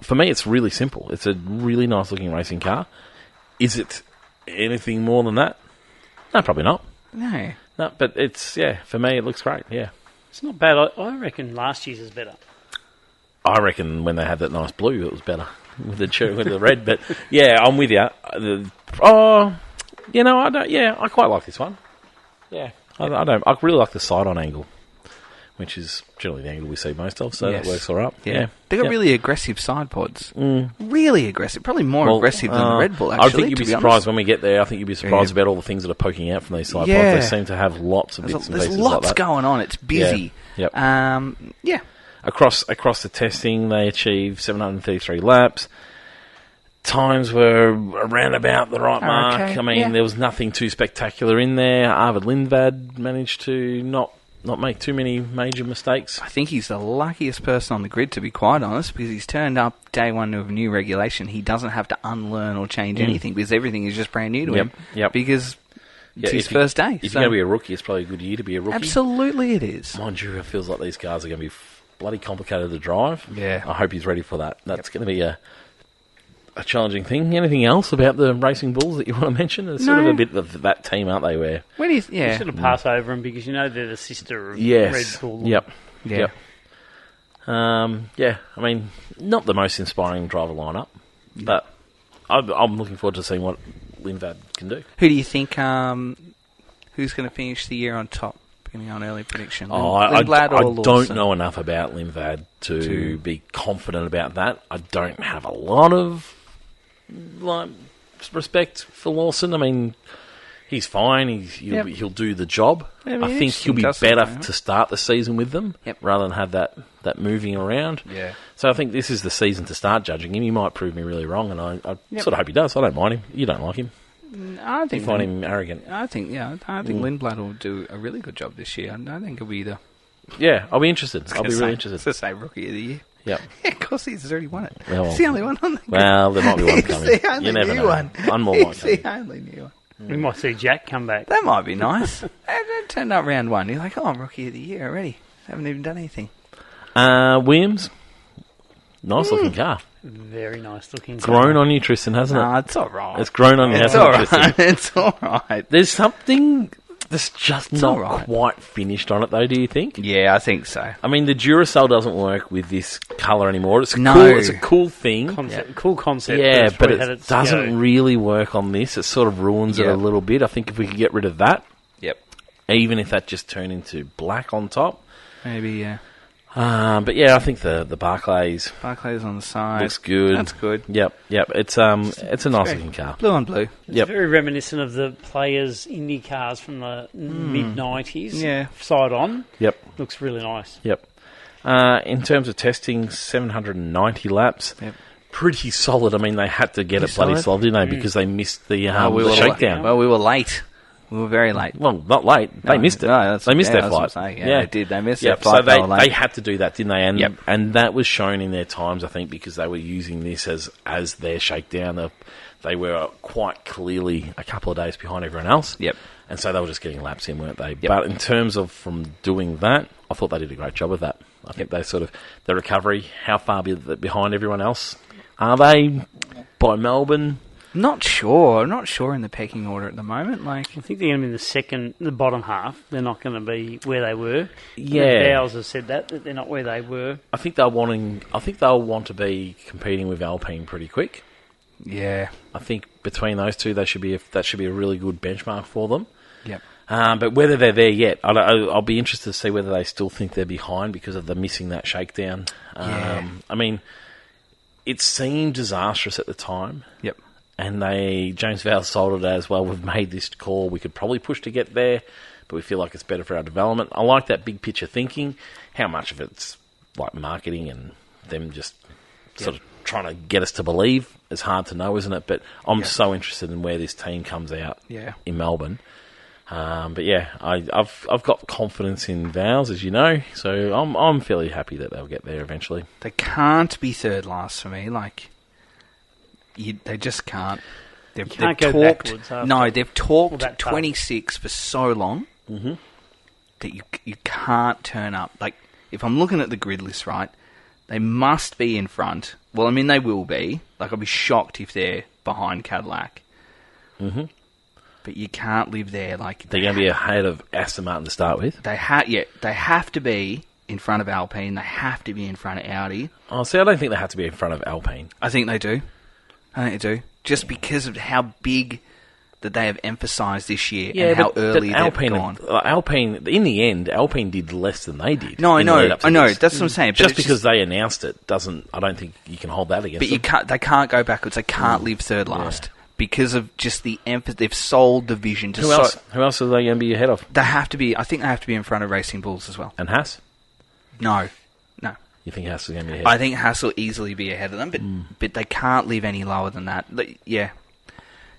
For me, it's really simple. It's a really nice looking racing car. Is it anything more than that? No, probably not. No. No, but for me, it looks great. Yeah. It's not bad. I reckon last year's is better. I reckon when they had that nice blue, it was better with the red. But yeah, I'm with you. I don't. Yeah, I quite like this one. Yeah, I don't. I really like the side-on angle, which is generally the angle we see most of. So Yes. that works all right. Yeah. They got Yep. really aggressive side pods. Really aggressive. Probably more aggressive than the Red Bull, I actually. think you'd be to surprised honest. when we get there. I think you'd be surprised about all the things that are poking out from these side Yeah. pods. They seem to have lots of bits and There's pieces lots like that. going on. It's busy. Yep. Yeah. Across the testing, they achieved 733 laps. Times were around about the right mark. okay, I mean, yeah. there was nothing too spectacular in there. Arvid Lindvad managed to not make too many major mistakes. I think he's the luckiest person on the grid, to be quite honest, because he's turned up day one of a new regulation. He doesn't have to unlearn or change anything because everything is just brand new to him. Yep. Because it's his if first day. If so you're going to be a rookie, it's probably a good year to be a rookie. absolutely it is. Mind you, it feels like these cars are going to be bloody complicated to drive. Yeah. I hope he's ready for that. That's going to be a challenging thing. Anything else about the Racing Bulls that you want to mention? It's sort of No. a bit of that team, aren't they? Where When he's, You yeah. sort of pass over them because you know they're the sister of yes, Red Bull. yep, Yeah. yep. I mean, not the most inspiring driver lineup, but I'm looking forward to seeing what Lindvad can do. Who do you think, who's going to finish the year on top? Beginning on early prediction. I Lindblad or don't Lawson? know enough about Lindvad to be confident about that. I don't have a lot of respect for Lawson. I mean, he's fine. He'll do the job. Yeah, I think he'll be interesting better doesn't it? to start the season with them Yep. rather than have that moving around. Yeah. So I think this is the season to start judging him. He might prove me really wrong, and I Yep. sort of hope he does. I don't mind him. You don't like him. I You think find him arrogant. I think Lindblad will do a really good job this year. I think he'll be the. Yeah, I'll be interested. I'll be really It's interested. the same rookie of the year. Yep. Yeah, of course he's already won it. Well, He's the only one on the Well, there might be one He's coming. the only You never new know. one. One more He's might come. the only new one. We might see Jack come back. That might be nice. They turned up round one. You're like, oh, I'm rookie of the year already. Haven't even done anything. Williams, nice looking car. Very nice looking. Grown on you, Tristan, hasn't it? Nah, it's all right. It's grown on you, It's hasn't all it, Tristan? right. It's all right. There's something that's just not all right. quite finished on it, though. Do you think? Yeah, I think so. I mean, the Duracell doesn't work with this colour anymore. It's No. cool. It's a cool thing. Cool concept. Yeah, it's but probably had it its doesn't go. really work on this. It sort of ruins it a Yep. little bit. I think if we could get rid of that, Yep. even if that just turned into black on top. Maybe, yeah. But yeah, I think the Barclays Barclays on the side. looks good. That's good. Yep. It's a nice great. looking car. Blue on blue. It's Yep. very reminiscent of the Players Indy cars from the mid-90s. Yeah. Side on. Yep. Looks really nice. Yep. In terms of testing, 790 laps. Yep. Pretty solid. I mean, they had to get Pretty it bloody solid. solid, didn't they? Because they missed the We were shakedown. Well, we were late. We were very late. Well, not late. They missed it. No, they missed their that's flight. what I'm saying. Yeah, they did. They missed their So flight. they had to do that, didn't they? And Yep. and that was shown in their times, I think, because they were using this as their shakedown. They were quite clearly a couple of days behind everyone else. Yep. And so they were just getting laps in, weren't they? Yep. But in terms of from doing that, I thought they did a great job of that. I think they sort of, the recovery, how far behind everyone else are they by Melbourne? Not sure. I'm not sure in the pecking order at the moment. Like, I think they're going to be in the bottom half. They're not going to be where they were. Yeah. The Bowles have said that they're not where they were. I think they'll want to be competing with Alpine pretty quick. yeah. I think between those two, that should be a really good benchmark for them. Yep. But whether they're there yet, I'll be interested to see whether they still think they're behind because of the missing that shakedown. Yeah. I mean, it seemed disastrous at the time. Yep. And James Vowles sold it as, well, we've made this call, we could probably push to get there, but we feel like it's better for our development. I like that big picture thinking. How much of it's like marketing and them just sort of trying to get us to believe is hard to know, isn't it? But I'm so interested in where this team comes out in Melbourne. But yeah, I've got confidence in Vowles, as you know, so I'm fairly happy that they'll get there eventually. They can't be third last for me. Like, they just can't. They've can't go talked. backwards after No, they've talked that tough. 26 for so long that you can't turn up. Like, if I'm looking at the grid list, right, they must be in front. Well, I mean, they will be. Like, I'll be shocked if they're behind Cadillac. Mm-hmm. But you can't live there. Like, They're going to be ahead of Aston Martin to start with. They have to be in front of Alpine. They have to be in front of Audi. Oh, see, I don't think they have to be in front of Alpine. I think they do. Just because of how big that they have emphasised this year and how early they've gone. Alpine, in the end, Alpine did less than they did. No, I know. This. That's what I'm saying. But Just because they announced it doesn't. I don't think you can hold that against them. But they can't go backwards. They can't leave third last because of just the emphasis. They've sold the vision to. Who else are they going to be ahead of? They have to be. I think they have to be in front of Racing Bulls as well. And Haas? No. You think Haas is going to be ahead? I think Haas will easily be ahead of them, but they can't live any lower than that. Yeah.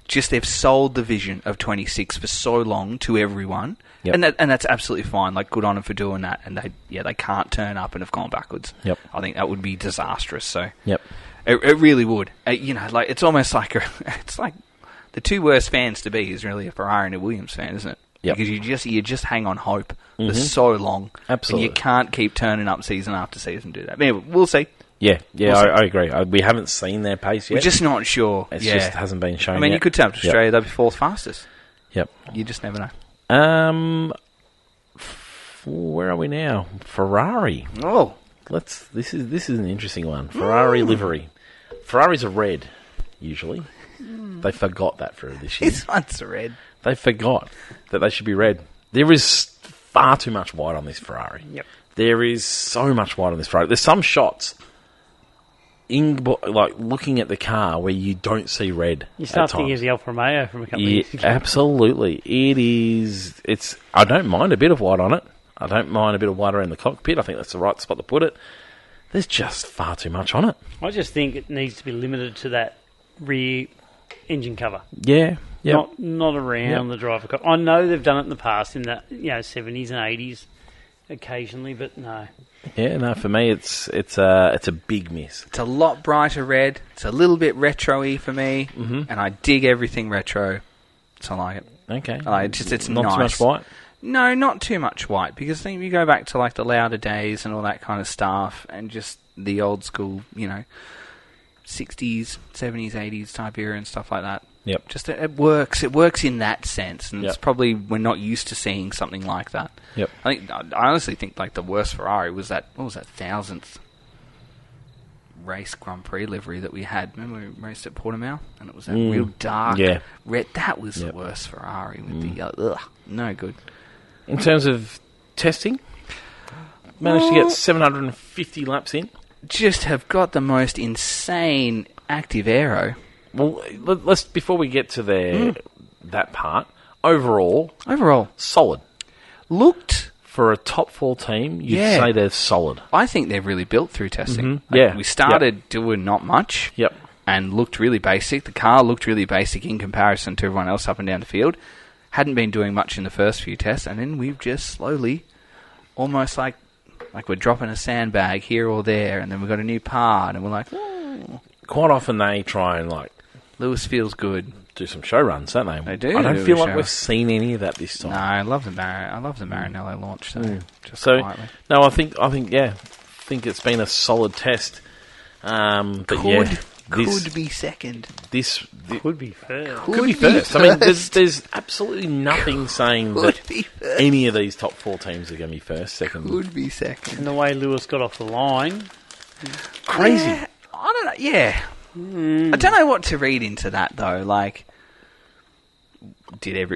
Just they've sold the vision of 26 for so long to everyone, and that's absolutely fine. Like, good on them for doing that, and they can't turn up and have gone backwards. Yep. I think that would be disastrous. So Yep. It really would. Like, it's almost like it's like the two worst fans to be is really a Ferrari and a Williams fan, isn't it? Yep. Because you just hang on hope for so long. Absolutely. And you can't keep turning up season after season to do that. Anyway, we'll see. Yeah, We'll see. I agree. We haven't seen their pace yet. We're just not sure. It just hasn't been shown I mean, yet. you could tell Australia, they'll be fourth fastest. Yep. You just never know. Where are we now? Ferrari. Oh. This is an interesting one. Ferrari livery. Ferraris are red, usually. They forgot that for this year. This one's red. They forgot that they should be red. There is far too much white on this Ferrari. Yep. There is so much white on this Ferrari. There's some shots, like looking at the car, where you don't see red. You start thinking of the Alfa Romeo from a couple of years ago. Absolutely. I don't mind a bit of white on it. I don't mind a bit of white around the cockpit. I think that's the right spot to put it. There's just far too much on it. I just think it needs to be limited to that rear engine cover. Yeah. Yep. Not around the driver cover. I know they've done it in the past in the 70s and 80s occasionally, but no. Yeah, no. For me, it's a big miss. It's a lot brighter red. It's a little bit retro-y for me, and I dig everything retro. So I like it. Okay. I like it. It's not nice. too much white. No, not too much white, because I think you go back to like the Lauder days and all that kind of stuff, and just the old school, 60s, 70s, 80s type era and stuff like that. Yep. Just it works. It works in that sense, and Yep. it's probably we're not used to seeing something like that. Yep. I honestly think like the worst Ferrari was that 1000th race Grand Prix livery that we had. Remember we raced at Portimao, and it was that real dark red. That was the worst Ferrari with the no good. In terms of testing, managed to get 750 laps in. Just have got the most insane active aero. Well, let's before we get to that part. Overall, solid. Looked For a top 4 team, you'd say they're solid. I think they've really built through testing. Mm-hmm. We started doing not much. Yep. And looked really basic. The car looked really basic in comparison to everyone else up and down the field. hadn't been doing much in the first few tests, and then we've just slowly, almost like we're dropping a sandbag here or there, and then we've got a new part, and we're like, oh. Quite often they try and Lewis feels good. do some show runs, don't they? They do. I don't do feel a like show. we've seen any of that this time. No, I love the Maranello launch. Just So quietly. no, I think it's been a solid test. But Could be second. This Could be fair. could be first. I mean, there's absolutely nothing saying that Could be first. any of these top 4 teams are going to be first, second. Could be second. And the way Lewis got off the line, Crazy. Yeah, I don't know. Yeah. I don't know what to read into that though. Like,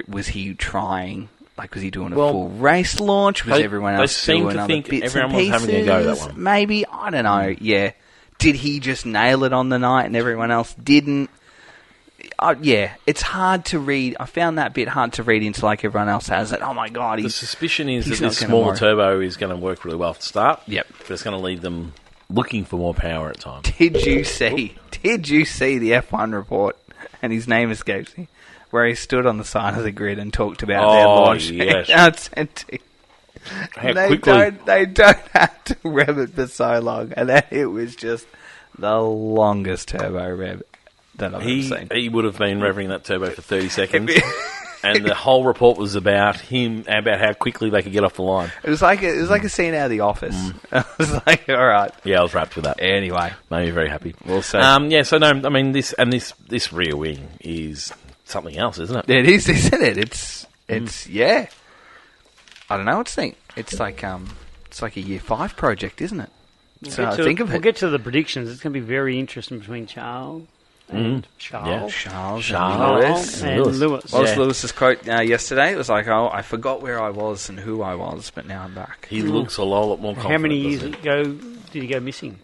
was he trying? Like, was he doing a full race launch? Was everyone else seem doing to other think bits everyone and was having a go at that pieces? one. Maybe, I don't know. Yeah. Did he just nail it on the night and everyone else didn't? Yeah, it's hard to read. I found that bit hard to read into like everyone else has it. Oh my god, The suspicion is that he's not this gonna smaller worry. turbo is going to work really well to start. Yep. But it's going to leave them looking for more power at times. Did you see the F1 report? And his name escapes me. Where he stood on the side of the grid and talked about their launch. yes. How quickly. They don't have to rev it for so long, and it was just the longest turbo rev that I've ever seen. He would have been revving that turbo for 30 seconds. And the whole report was about how quickly they could get off the line. It was like a scene out of The Office. I was like, all right. Yeah, I was wrapped with that. Anyway, Made me very happy. we'll see. So no, I mean this rear wing is something else, isn't it? It is, isn't it? It's yeah. I don't know what to think. It's like a year 5 project, isn't it? So think of we'll it. get to the predictions. It's going to be very interesting between Charles and Charles. Charles Charles and and Lewis. Lewis. What was Yeah. Lewis's quote yesterday? It was like, oh, I forgot where I was and who I was, but now I'm back. He looks a lot more confident. How many years doesn't he? ago did he go missing?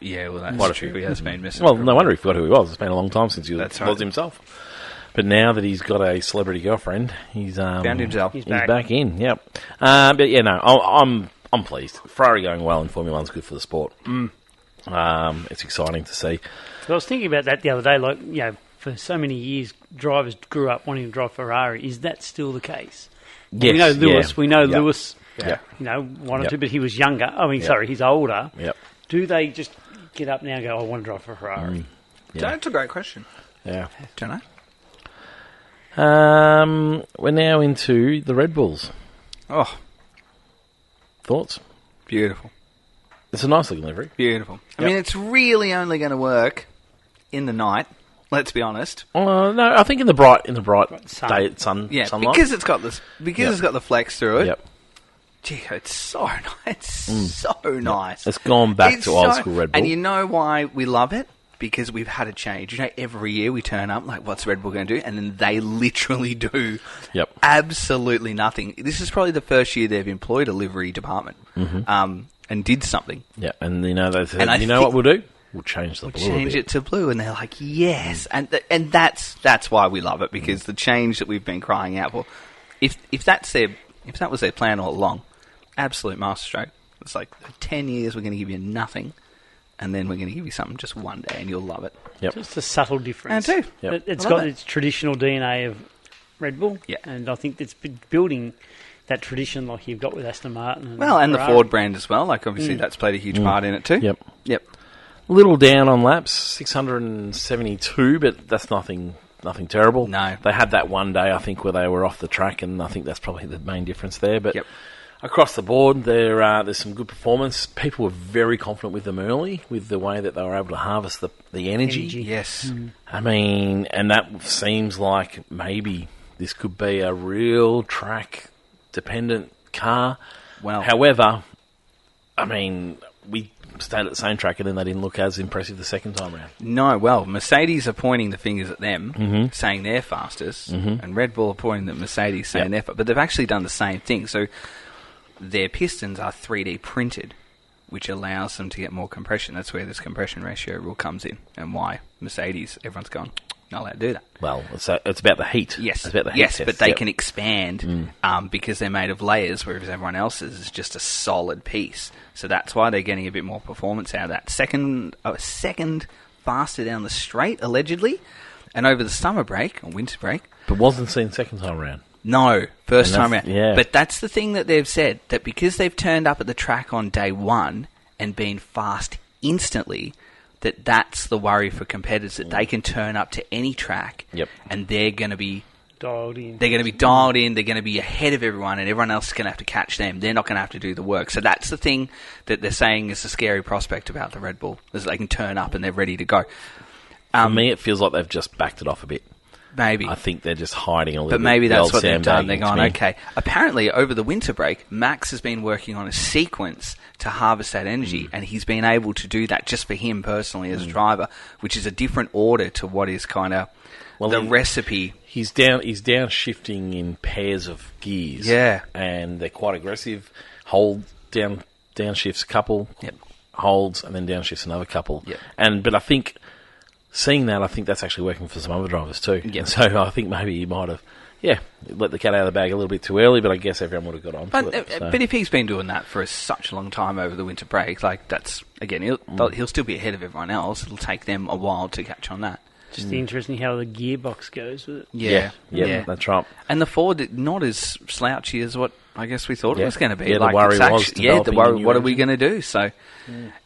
Yeah, well, that's Quite a true. few. He has been missing. Well, for a no while. wonder he forgot who he was. It's been a long time since he That's was right. himself. But now that he's got a celebrity girlfriend, he's Found himself. He's He's back. back in. Yep. But yeah, no, I'm pleased. Ferrari going well in Formula 1 is good for the sport. It's exciting to see. So I was thinking about that the other day. Like, you know, for so many years, drivers grew up wanting to drive Ferrari. Is that still the case? Yes, we know Lewis. yeah. We know Yep. Lewis. Yep. You know, wanted Yep. to, but he was younger. I mean, Yep. sorry, he's older. Yep. Do they just get up now and go, I want to drive for a Ferrari? Yeah. That's a great question. Yeah. Don't know. We're now into the Red Bulls. Oh, Thoughts? beautiful. It's a nice looking livery. Beautiful. I Yep. mean, it's really only going to work in the night. Let's be honest. No, I think in the bright sun. sunlight. Yeah, because it's got this. Because Yep. it's got the flex through it. Yep. Gee, it's so nice. It's so nice. It's gone back It's to old so- school Red Bull. And you know why we love it? Because we've had a change. You know, every year we turn up, like, what's Red Bull going to do? And then they literally do Yep. absolutely nothing. This is probably the first year they've employed a livery department and did something. Yeah, and you know they said, And I you know think- what we'll do? We'll change the blue a Change bit. it to blue, and they're like, yes, and that's why we love it, because the change that we've been crying out for. If that was their plan all along, absolute masterstroke. It's like 10 years we're going to give you nothing, and then we're going to give you something just one day, and you'll love it. Yep. Just a subtle difference. And too. Yep. It's I love got it. its traditional DNA of Red Bull. Yeah. And I think it's been building that tradition like you've got with Aston Martin. Well, and the Ferrari. Ford brand as well. Like, obviously, that's played a huge part in it too. Yep. Yep. Little down on laps, 672, but that's nothing terrible. No. They had that one day, I think, where they were off the track, and I think that's probably the main difference there. But Yep. across the board, there's some good performance. People were very confident with them early, with the way that they were able to harvest the energy. Yes. I mean, and that seems like maybe this could be a real track-dependent car. Well, However, I mean, we stayed at the same track and then they didn't look as impressive the second time around. no, well, Mercedes are pointing the fingers at them, saying they're fastest, and Red Bull are pointing at Mercedes, saying Yep. they're fast. But they've actually done the same thing. So their pistons are 3D printed, which allows them to get more compression. That's where this compression ratio rule comes in, and why Mercedes, everyone's gone, not allowed to do that. Well, it's about the heat. Yes, It's about the heat yes, test. but they Yep. can expand because they're made of layers, whereas everyone else's is just a solid piece. So that's why they're getting a bit more performance out of that. A second faster down the straight, allegedly, and over the summer break or winter break. But wasn't seen second time around. No, first time around. Yeah. But that's the thing that they've said, that because they've turned up at the track on day one and been fast instantly, that's the worry for competitors, that they can turn up to any track and they're going to be dialed in. They're going to be dialed in, they're going to be ahead of everyone, and everyone else is going to have to catch them. They're not going to have to do the work. So that's the thing that they're saying is a scary prospect about the Red Bull, is they can turn up and they're ready to go. For me, it feels like they've just backed it off a bit. Maybe. I think they're just hiding a little bit. But maybe that's what they've done. sandbagging They're to going, me. okay. Apparently, over the winter break, Max has been working on a sequence to harvest that energy, and he's been able to do that just for him personally as a driver, which is a different order to what is kind of the recipe. He's downshifting in pairs of gears. Yeah. And they're quite aggressive. Hold, downshifts a couple, holds, and then downshifts another couple. Yep. But I think... Seeing that, I think that's actually working for some other drivers too. Yep. So I think maybe he might have, let the cat out of the bag a little bit too early, but I guess everyone would have got on to it. So. But if he's been doing that for such a long time over the winter break, like that's, again, he'll still be ahead of everyone else. It'll take them a while to catch on that. Just interesting how the gearbox goes with it. Yeah, that's right. And the Ford, not as slouchy as what I guess we thought it was going to be. Yeah, the worry was the worry, what are we going to do? So,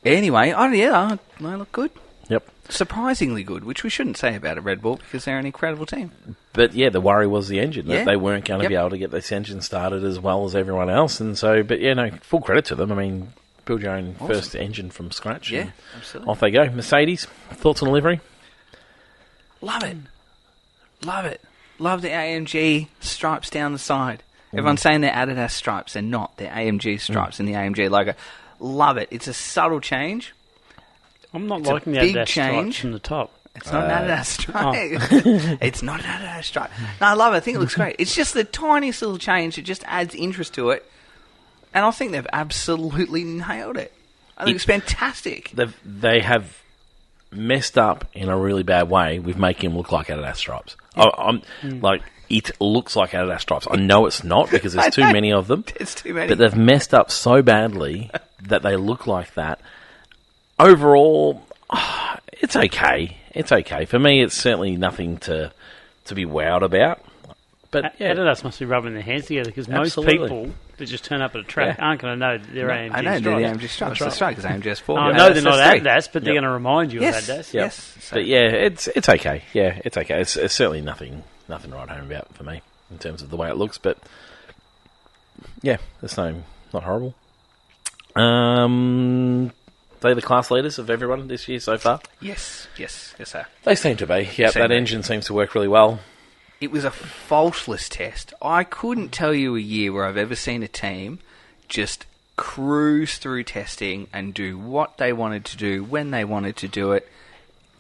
anyway, they look good. Yep. Surprisingly good, which we shouldn't say about a Red Bull because they're an incredible team. But the worry was the engine. Yeah. That they weren't going to be able to get this engine started as well as everyone else. And so, full credit to them. I mean, build your own first engine from scratch. Yeah, absolutely. Off they go. Mercedes, thoughts on the livery? Love it. Love the AMG stripes down the side. Everyone's saying they're Adidas stripes. They're not. They're AMG stripes and the AMG logo. Love it. It's a subtle change. I'm not It's liking a the big Adidas change. stripes from the top. It's not an Adidas stripe. It's not an Adidas stripe. No, I love it. I think it looks great. It's just the tiniest little change that just adds interest to it. And I think they've absolutely nailed it. I think it's fantastic. They have messed up in a really bad way with making them look like Adidas stripes. It looks like Adidas stripes. I know it's not because there's too many of them. There's too many. But they've messed up so badly that they look like that. Overall, it's okay. It's okay. For me, it's certainly nothing to be wowed about. But Adidas must be rubbing their hands together because most people that just turn up at a track aren't going to know that they're AMG stripes. I know they're the AMG stripes. That's right, because AMG S4. I know they're not Adidas, but they're going to remind you of Adidas. Yes. So. But it's okay. Yeah, it's okay. It's certainly nothing to write home about for me in terms of the way it looks. But it's not horrible. They're the class leaders of everyone this year so far? Yes, sir. They seem to be. Yeah, that engine seems to work really well. It was a faultless test. I couldn't tell you a year where I've ever seen a team just cruise through testing and do what they wanted to do when they wanted to do it.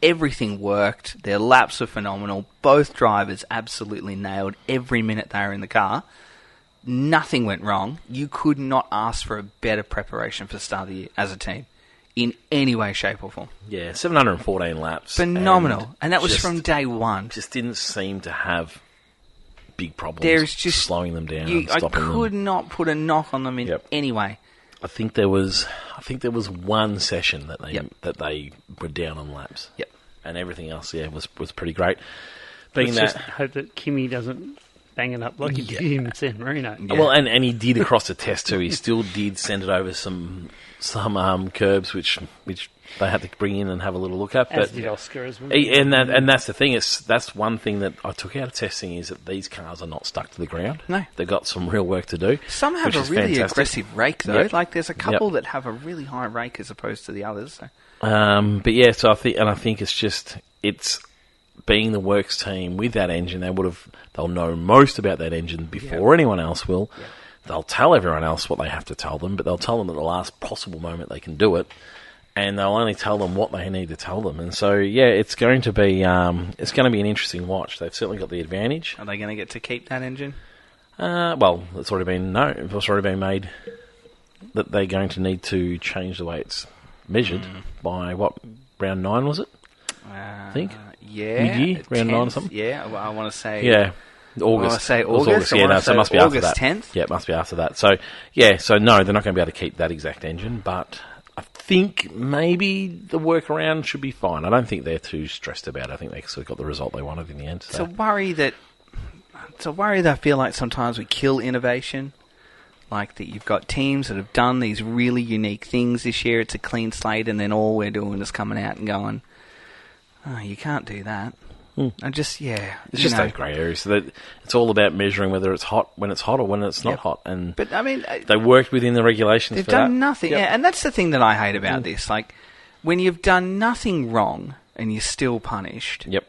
Everything worked. Their laps were phenomenal. Both drivers absolutely nailed every minute they were in the car. Nothing went wrong. You could not ask for a better preparation for the start of the year as a team. In any way, shape or form. Yeah, 714 laps. Phenomenal. And that was from day one. Just didn't seem to have big problems. There's just slowing them down, I stopping them. could not put a knock on them in any way. I think there was one session that they were down on laps. Yep. And everything else, was pretty great. Let's just hope that Kimi doesn't bang it up like he did in San Marino. Yeah. Well, and he did across the test too. He still did send it over some curbs, which they had to bring in and have a little look at. As did Oscar as well. And that's the thing. That's one thing that I took out of testing is that these cars are not stuck to the ground. No, they've got some real work to do. Some have a really aggressive rake though. Yep. Like there's a couple that have a really high rake as opposed to the others. So. So I think it's being the works team with that engine. They'll know most about that engine before anyone else will. Yep. They'll tell everyone else what they have to tell them, but they'll tell them at the last possible moment they can do it, and they'll only tell them what they need to tell them. And so, it's going to be an interesting watch. They've certainly got the advantage. Are they going to get to keep that engine? It's already been made that they're going to need to change the way it's measured by round 9 was it? I think mid-year, round 9 or something. Yeah, I want to say August. I say August. So it must be after that. August 10th. Yeah, it must be after that. So, so no, they're not going to be able to keep that exact engine, but I think maybe the workaround should be fine. I don't think they're too stressed about it. I think they sort of got the result they wanted in the end. So. It's a worry that it's a worry that I feel like sometimes we kill innovation. Like that you've got teams that have done these really unique things this year. It's a clean slate, and then all we're doing is coming out and going, oh, you can't do that. I just, It's just those grey areas. So that it's all about measuring whether it's hot when it's hot or when it's not hot. And but I mean, they worked within the regulations. They've for done that. nothing. Yep. Yeah, and that's the thing that I hate about this. Like, when you've done nothing wrong and you're still punished. Yep.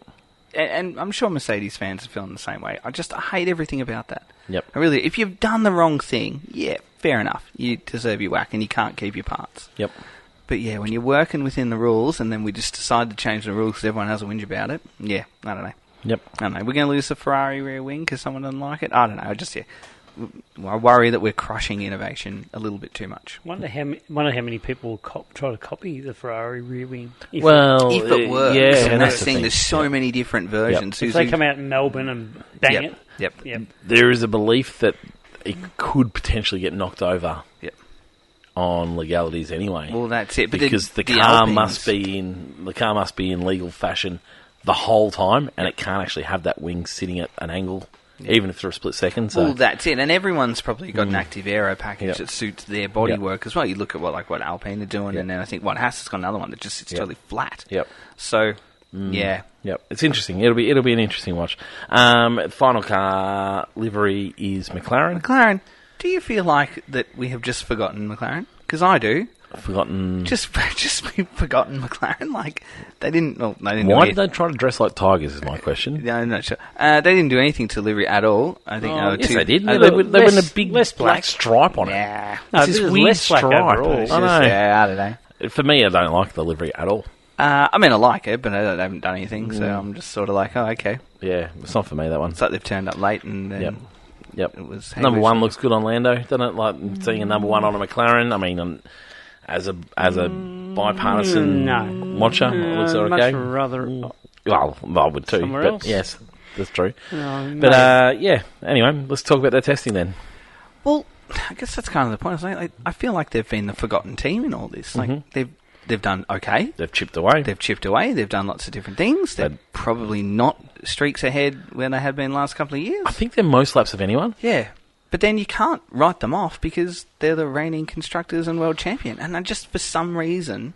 And I'm sure Mercedes fans are feeling the same way. I hate everything about that. Yep. I really, if you've done the wrong thing, yeah, fair enough. You deserve your whack and you can't keep your parts. Yep. But yeah, when you're working within the rules and then we just decide to change the rules because everyone has a whinge about it, yeah, I don't know. Yep. I don't know. We're going to lose the Ferrari rear wing because someone doesn't like it? I don't know. I worry that we're crushing innovation a little bit too much. Wonder how many people will try to copy the Ferrari rear wing. If it works. Yeah, and that's the thing. There's so many different versions. If they come out in Melbourne and bang it. Yep. There is a belief that it could potentially get knocked over on legalities anyway. Well, that's it. But because the car must be in legal fashion the whole time, and it can't actually have that wing sitting at an angle, even if for a split second. So. Well, that's it. And everyone's probably got an active aero package that suits their bodywork as well. You look at what Alpine are doing, and then I think Haas has got another one that just sits totally flat. Yep. So, yeah. Yep. It's interesting. It'll be an interesting watch. Final car livery is McLaren. McLaren. Do you feel like that we have just forgotten McLaren? Because I do. Forgotten. Just forgotten McLaren. Like they didn't. Well, they didn't. Why did they try to dress like tigers? Is my question. Yeah, I'm not sure. They didn't do anything to livery at all. I think. Yes, they did. They went a big black stripe on it. Yeah. It's this weird stripe. I know. Yeah, I don't know. For me, I don't like the livery at all. I mean, I like it, but I haven't done anything, so I'm just sort of like, oh, okay. Yeah, it's not for me, that one. It's like they've turned up late and then Yep. it was... Number one looks good on Lando, doesn't it? Like seeing a number one on a McLaren. I mean, as a bipartisan watcher, it looks okay. Much rather... Well, I would too. Somewhere but else? Yes, that's true. But anyway, let's talk about their testing then. Well, I guess that's kind of the point. I feel like they've been the forgotten team in all this. Like, they've done okay. They've chipped away. They've done lots of different things. They're probably not streaks ahead when they have been the last couple of years. I think they're most laps of anyone. Yeah. But then you can't write them off because they're the reigning constructors and world champion. And I just, for some reason,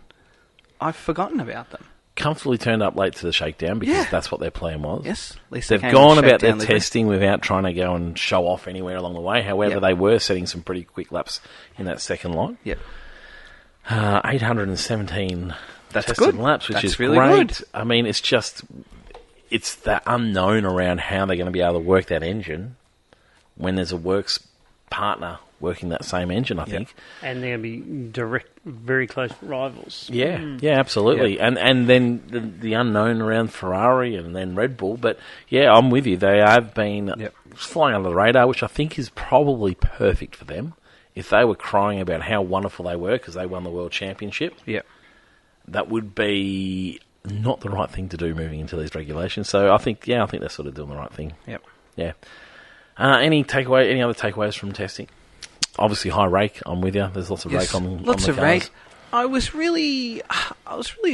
I've forgotten about them. Comfortably turned up late to the shakedown because that's what their plan was. Yes. At least they've gone about their testing without trying to go and show off anywhere along the way. However, they were setting some pretty quick laps in that second line. Yep. 817 That's tested good. laps, which is really great. Good. I mean, it's the unknown around how they're going to be able to work that engine when there's a works partner working that same engine, I think. And they're going to be very close rivals. Yeah, absolutely. Yep. And then the unknown around Ferrari and then Red Bull. But, yeah, I'm with you. They have been flying under the radar, which I think is probably perfect for them. If they were crying about how wonderful they were because they won the World Championship, that would be not the right thing to do moving into these regulations. So I think they're sort of doing the right thing. Yep. Yeah. Any other takeaways from testing? Obviously, high rake. I'm with you. There's lots of rake on lots the of cars. Rake. I was really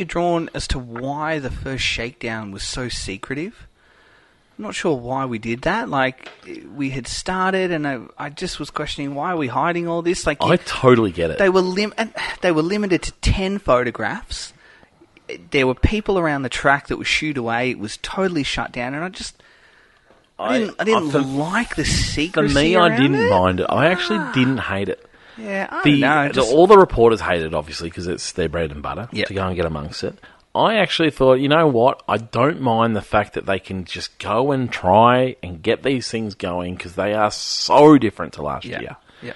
drawn as to why the first shakedown was so secretive. I'm not sure why we did that. Like, we had started, and I just was questioning why are we hiding all this. Like, I totally get it. They were limited to 10 photographs. There were people around the track that were shooed away. It was totally shut down, and I didn't like the secrecy. For me, I didn't mind it. I actually didn't hate it. Yeah, I don't know. All the reporters hated it, obviously, because it's their bread and butter to go and get amongst it. I actually thought, you know what? I don't mind the fact that they can just go and try and get these things going because they are so different to last year. Yeah.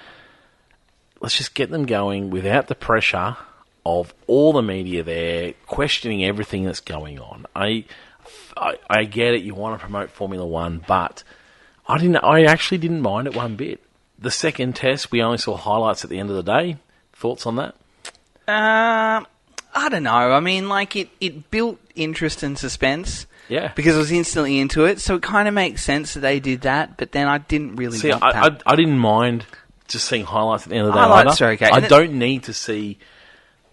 Let's just get them going without the pressure of all the media there questioning everything that's going on. I get it. You want to promote Formula One, but I actually didn't mind it one bit. The second test, we only saw highlights at the end of the day. Thoughts on that? I don't know. I mean, like, it built interest and suspense. Yeah. Because I was instantly into it, so it kind of makes sense that they did that, but then I didn't really want that. I didn't mind just seeing highlights at the end of the day. Highlights are okay. I don't need to see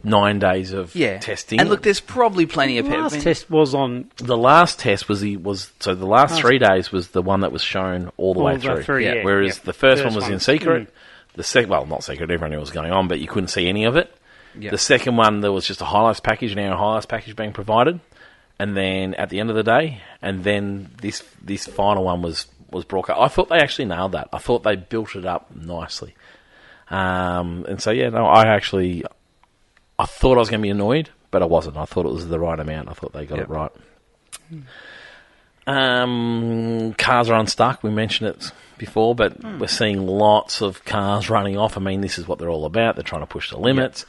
9 days of Yeah. testing. And look, there's probably plenty of The people. last test was on The last test was the last 3 days was the one that was shown all the way through. Yeah. Whereas the first one First was in one. secret. The second, well, not secret, everyone knew what was going on, but you couldn't see any of it. Yeah. The second one, there was just a highlights package, an hour highlights package being provided, and then at the end of the day, and then this final one was broadcast. I thought they actually nailed that. I thought they built it up nicely. And so, yeah, no, I thought I was going to be annoyed, but I wasn't. I thought it was the right amount. I thought they got it right. Cars are unstuck. We mentioned it before, but we're seeing lots of cars running off. I mean, this is what they're all about. They're trying to push the limits.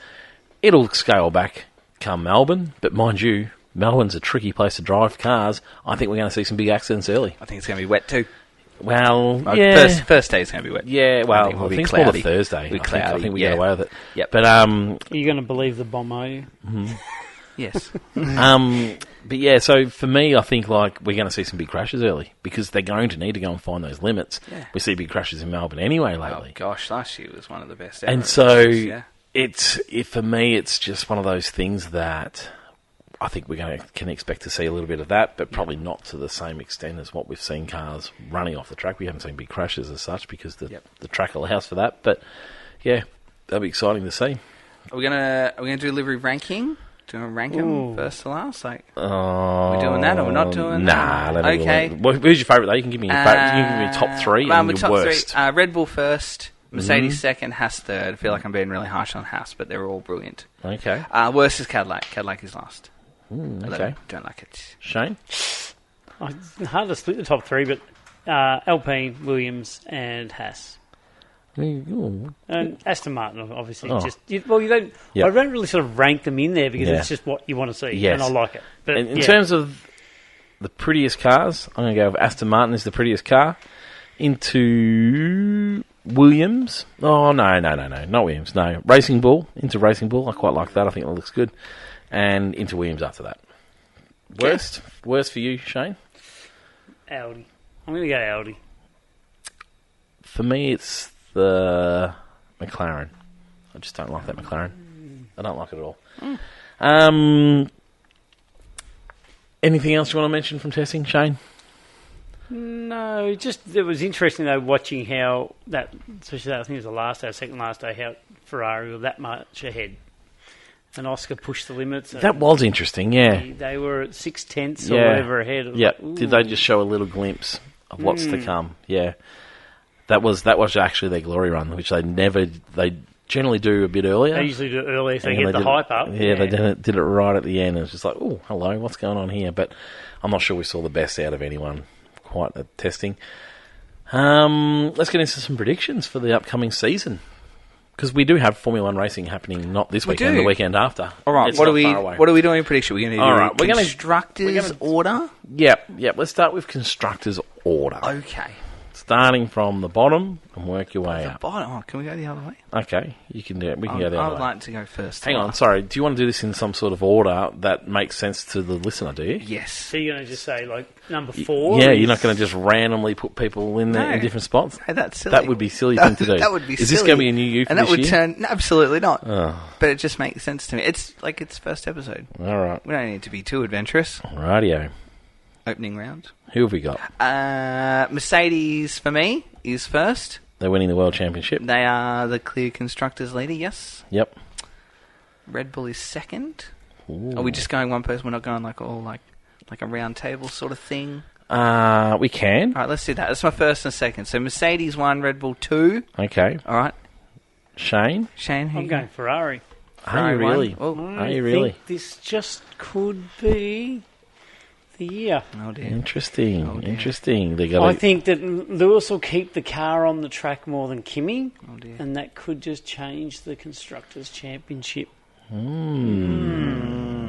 It'll scale back come Melbourne, but mind you, Melbourne's a tricky place to drive cars. I think we're going to see some big accidents early. I think it's going to be wet too. Well, yeah. First day is going to be wet. Yeah, well, I it'll be think it's more the cloudy. Thursday. It'll be I cloudy, think we yeah. get away with it. Yep. But Are you going to believe the bomb, are you? Yes. but yeah, so for me, I think like we're going to see some big crashes early because they're going to need to go and find those limits. Yeah. We see big crashes in Melbourne anyway Oh lately, gosh, last year was one of the best ever. and so Yeah. for me, it's just one of those things that I think can expect to see a little bit of that, but probably not to the same extent as what we've seen cars running off the track. We haven't seen big crashes as such because the track allows for that. But yeah, that'll be exciting to see. Are we gonna do livery ranking? Do you want to rank them first to last? Like, Are we doing that or we're not doing that? Nah, Okay. Who's your favourite though? You can give me your favourite. You can give me your top three and my your top worst. three. Red Bull first, Mercedes second, Haas third. I feel like I'm being really harsh on Haas, but they're all brilliant. Okay. Worst is Cadillac. Cadillac is last. Okay. Don't like it. Shane? It's hard to split the top three, but Alpine, Williams, and Haas. And Aston Martin, obviously. Oh. You don't. Yep. I don't really sort of rank them in there because Yeah. it's just what you want to see, Yes. and I like it. But In terms of the prettiest cars, I'm going to go with Aston Martin is the prettiest car. Into Williams. Oh, no, not Williams. No, Racing Bull. Into Racing Bull. I quite like that. I think it looks good. And into Williams after that. Worst for you, Shane? Audi. I'm going to go Audi. For me, it's the McLaren. I just don't like that McLaren. I don't like it at all. Anything else you want to mention from testing, Shane? No, just it was interesting though watching how that, especially that, I think it was the last day, second last day, how Ferrari were that much ahead, and Oscar pushed the limits. That was interesting, yeah. They were at 6/10 or whatever ahead. It was Yeah. like, Did they just show a little glimpse of what's to come? Yeah. That was actually their glory run, which they generally do a bit earlier. They usually do it early so And they get the did hype up. Yeah, they did it right at the end. It was just like, oh, hello, what's going on here? But I'm not sure we saw the best out of anyone quite at testing. Let's get into some predictions for the upcoming season. Because we do have Formula 1 racing happening not this weekend, the weekend after. All right, It's what not are we far away. what are we doing in prediction? We're going to do All right, we're gonna- constructors order. Yep. Let's start with constructors order. Okay. Starting from the bottom and work your way up. Oh, can we go the other way? Okay, you can do it. We can go the I other would way. like to go first. Hang on, sorry. Do you want to do this in some sort of order that makes sense to the listener, do you? Yes. So you're going to just say like number 4? Yeah, you're not going to just randomly put people in there in No. different spots? Hey, that's silly. That would be a silly thing to do. That would be Is silly. this going to be a new you for And that this would year? turn... No, absolutely not. Oh, But it just makes sense to me. It's like it's first episode. all right. We don't need to be too adventurous. Rightio. Opening round. Who have we got? Mercedes, for me, is first. They're winning the World Championship. They are the clear constructors leader, yes. Yep. Red Bull is second. Ooh. Are we just going one person? We're not going like all like a round table sort of thing? We can. All right, let's do that. That's my first and second. So Mercedes 1, Red Bull 2. Okay. All right. Shane? Shane, who I'm you going Ferrari. Are you Ferrari really? one. Are you I really? think this just could be the year. Oh dear. Interesting. Oh, dear. Interesting. They got I think that Lewis will keep the car on the track more than Kimi, Oh dear. and that could just change the Constructors' Championship.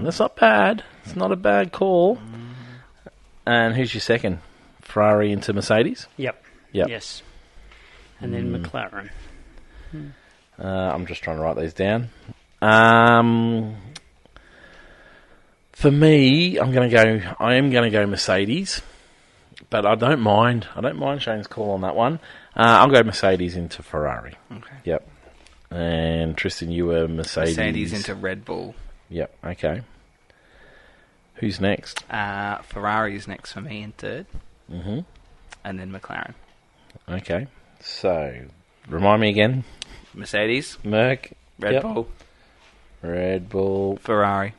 That's not bad. It's not a bad call. And who's your second? Ferrari into Mercedes? Yep. Yep. Yes. And then McLaren. I'm just trying to write these down. For me, I am going to go Mercedes, but I don't mind. I don't mind Shane's call on that one. I'll go Mercedes into Ferrari. Okay. Yep. And Tristan, you were Mercedes. Mercedes into Red Bull. Yep, okay. Who's next? Ferrari is next for me in third. Mm-hmm. And then McLaren. Okay. So, remind me again. Mercedes. Merc. Red Bull. Red Bull. Ferrari.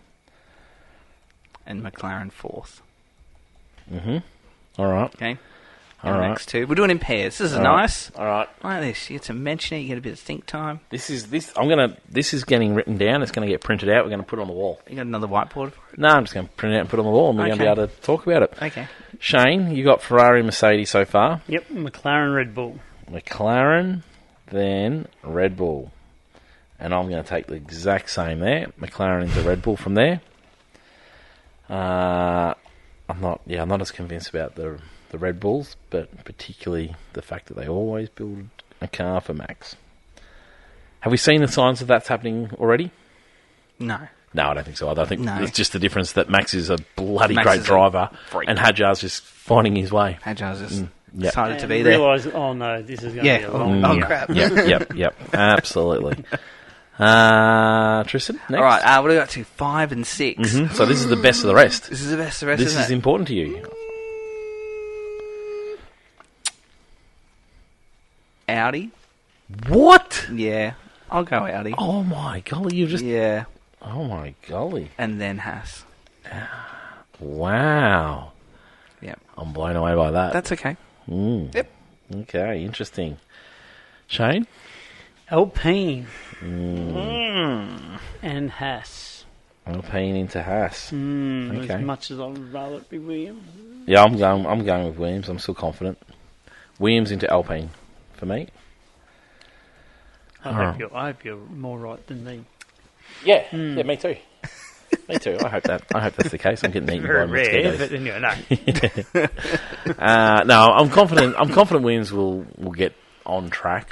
And McLaren fourth. Mm-hmm. All right. Okay. All and right. next two. We're doing in pairs. This is All nice. All right. Like this. You get to mention it. You get a bit of think time. This is getting written down. It's going to get printed out. We're going to put it on the wall. You got another whiteboard for it? No, I'm just going to print it out and put it on the wall, and we're going to be able to talk about it. Okay. Shane, you got Ferrari and Mercedes so far. Yep, McLaren, Red Bull. McLaren, then Red Bull. And I'm going to take the exact same there. McLaren into Red Bull from there. I'm not as convinced about the Red Bulls, but particularly the fact that they always build a car for Max. Have we seen the signs of that's happening already? No. No, I don't think so. I think No. it's just the difference that Max is a bloody Max great is a driver freak. and Hajar's just finding his way. Hajar's just Yep. excited to And be there. realise, oh no, this is going to be a long Oh, year. crap. Yep. Absolutely. Tristan, next. All right, what do we got to? 5 and 6. Mhm. So this is the best of the rest. This is the best of the rest, This isn't is it? important to you. Audi? What? Yeah. I'll go Audi. Oh my golly, you just... Yeah. Oh my golly. And then Haas. Wow. Yep. I'm blown away by that. That's okay. Mm. Yep. Okay, interesting. Shane? Alpine Mm. and Haas. Alpine into Haas. Okay. As much as I would rather it be Williams. Yeah, I'm going with Williams. I'm still confident. Williams into Alpine for me. I hope you're more right than me. Yeah, yeah, me too. Me too. I hope that's the case. I'm getting eaten by Very rare, mosquitoes. but anyway, no. No, I'm confident. I'm confident Williams will get on track.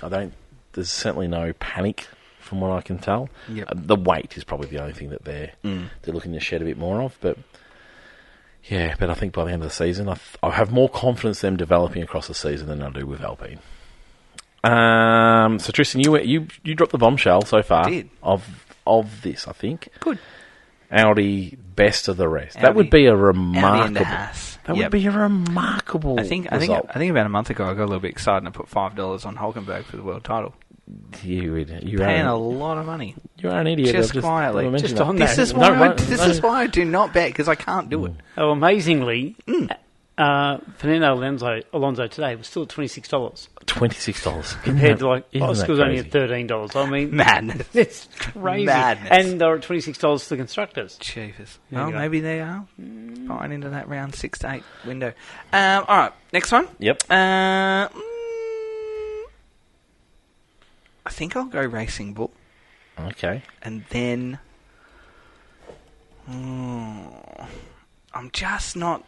There's certainly no panic from what I can tell. Yep. The weight is probably the only thing that they're looking to shed a bit more of. But yeah, I think by the end of the season, I have more confidence them developing across the season than I do with Alpine. So Tristan, you dropped the bombshell so far. I did. Of this, I think. Good. Audi best of the rest. Audi. That would be a Audi remarkable. and Haas. That Yep. would be a remarkable. I think result. about a month ago I got a little bit excited and I put $5 on Hulkenberg for the world title. You Paying a lot of money. You're an idiot. Just I've quietly. never mentioned Just that. on This that. is why No, this is why I do not bet because I can't do it. Oh, amazingly, Fernando Alonso today was still at $26 $26 compared to Isn't that Oscar's only at crazy? $13. I mean, Madness. it's crazy. Madness. And they're at $26 for the constructors. Cheapers. There Well, you go. maybe they are buying into that round 6 to 8 window. All right, next one. Yep. I think I'll go Racing Bull, Okay. and then I'm just not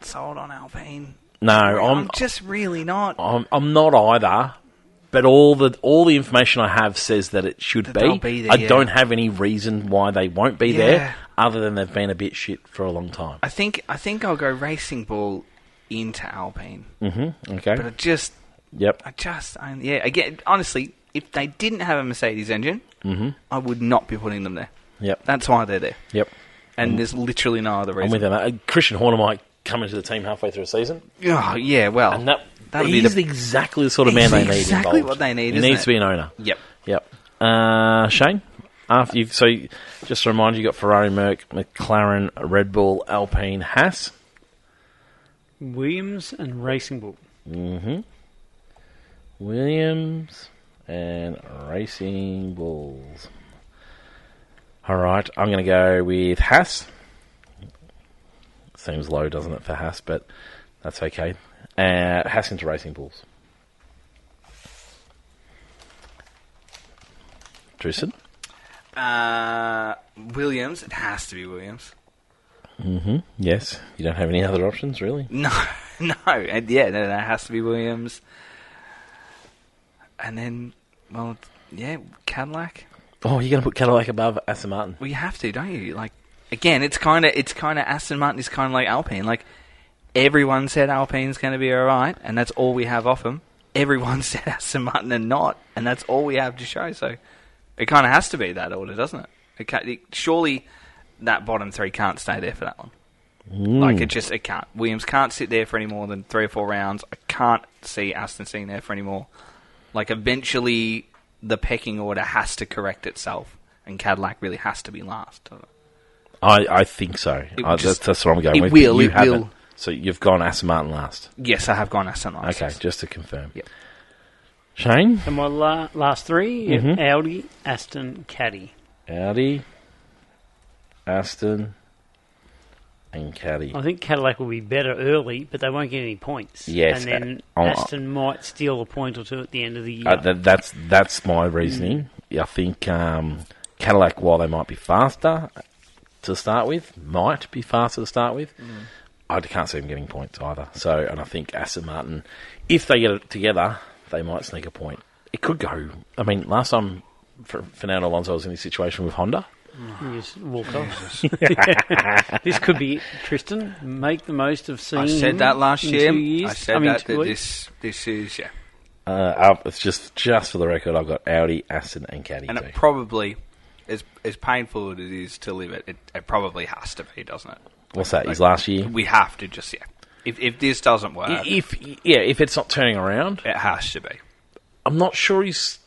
sold on Alpine. No, I'm just really not. I'm not either. But all the information I have says that it should That they'll be there, I yeah. don't have any reason why they won't be Yeah. there, other than they've been a bit shit for a long time. I think I'll go Racing Bull into Alpine, Mm-hmm. Okay. but Yep. again, honestly, if they didn't have a Mercedes engine, I would not be putting them there. Yep. That's why they're there. Yep. And there's literally no other I'm reason. with them. Christian Horner might come into the team halfway through a season, Oh, yeah, well. and that That'll be he's exactly the sort of man they need exactly involved. what they need, He isn't needs it? to be an owner. Yep. Yep. Shane, just to remind you, got Ferrari, Merc, McLaren, Red Bull, Alpine, Haas. Williams and Racing Bull. Mm-hmm. Williams and Racing Bulls. All right, I'm going to go with Haas. Seems low, doesn't it, for Haas, but that's okay. Haas into Racing Bulls. Tristan? Williams. It has to be Williams. Mm-hmm. Yes. You don't have any other options, really? No. And yeah, no, it has to be Williams. And then, well, yeah, Cadillac. Oh, you're going to put Cadillac above Aston Martin? Well, you have to, don't you? Like, again, it's kind of Aston Martin is kind of like Alpine. Like, everyone said Alpine's going to be all right, and that's all we have off them. everyone said Aston Martin and not, and that's all we have to show. So it kind of has to be that order, doesn't it? Surely that bottom three can't stay there for that long. Like, it can't. Williams can't sit there for any more than 3 or 4 rounds. I can't see Aston sitting there for any more. Like, eventually, the pecking order has to correct itself, and Cadillac really has to be last. I think so. That's what I'm going with. Will. So you've gone Aston Martin last? Yes, I have gone Aston last. Okay, just to confirm. Yep. Shane? And my last three, Audi, Aston, Caddy. Audi, Aston, and Caddy. I think Cadillac will be better early, but they won't get any points. Yes. And then Aston might steal a point or two at the end of the year. That's my reasoning. I think Cadillac, while they might be faster to start with, I can't see them getting points either. So, and I think Aston Martin, if they get it together, they might sneak a point. It could go. I mean, last time Fernando Alonso was in this situation with Honda. You just walk off. This could be it, Tristan. Make the most of seeing. I said that last year. 2 years. I said that this is It's just for the record, I've got Audi, Aston, and Caddy. And too. it probably, as painful as it is to live it probably has to be, doesn't it? What's that? His last year. We have to just If this doesn't work, if it's not turning around, it has to be. I'm not sure he's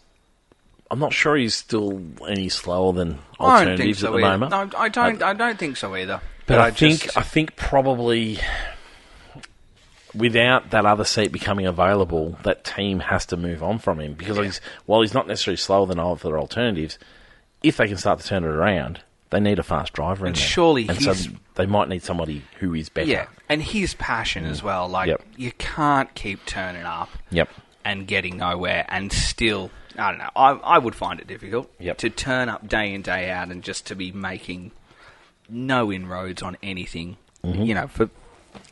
still any slower than alternatives at the moment. No, I don't think so either. But I think probably without that other seat becoming available, that team has to move on from him because while he's not necessarily slower than other alternatives, if they can start to turn it around, they need a fast driver in there. Surely, so they might need somebody who is better. Yeah, and his passion as well. Like you can't keep turning up. Yep. And getting nowhere, and still, I don't know. I would find it difficult to turn up day in, day out, and just to be making no inroads on anything, for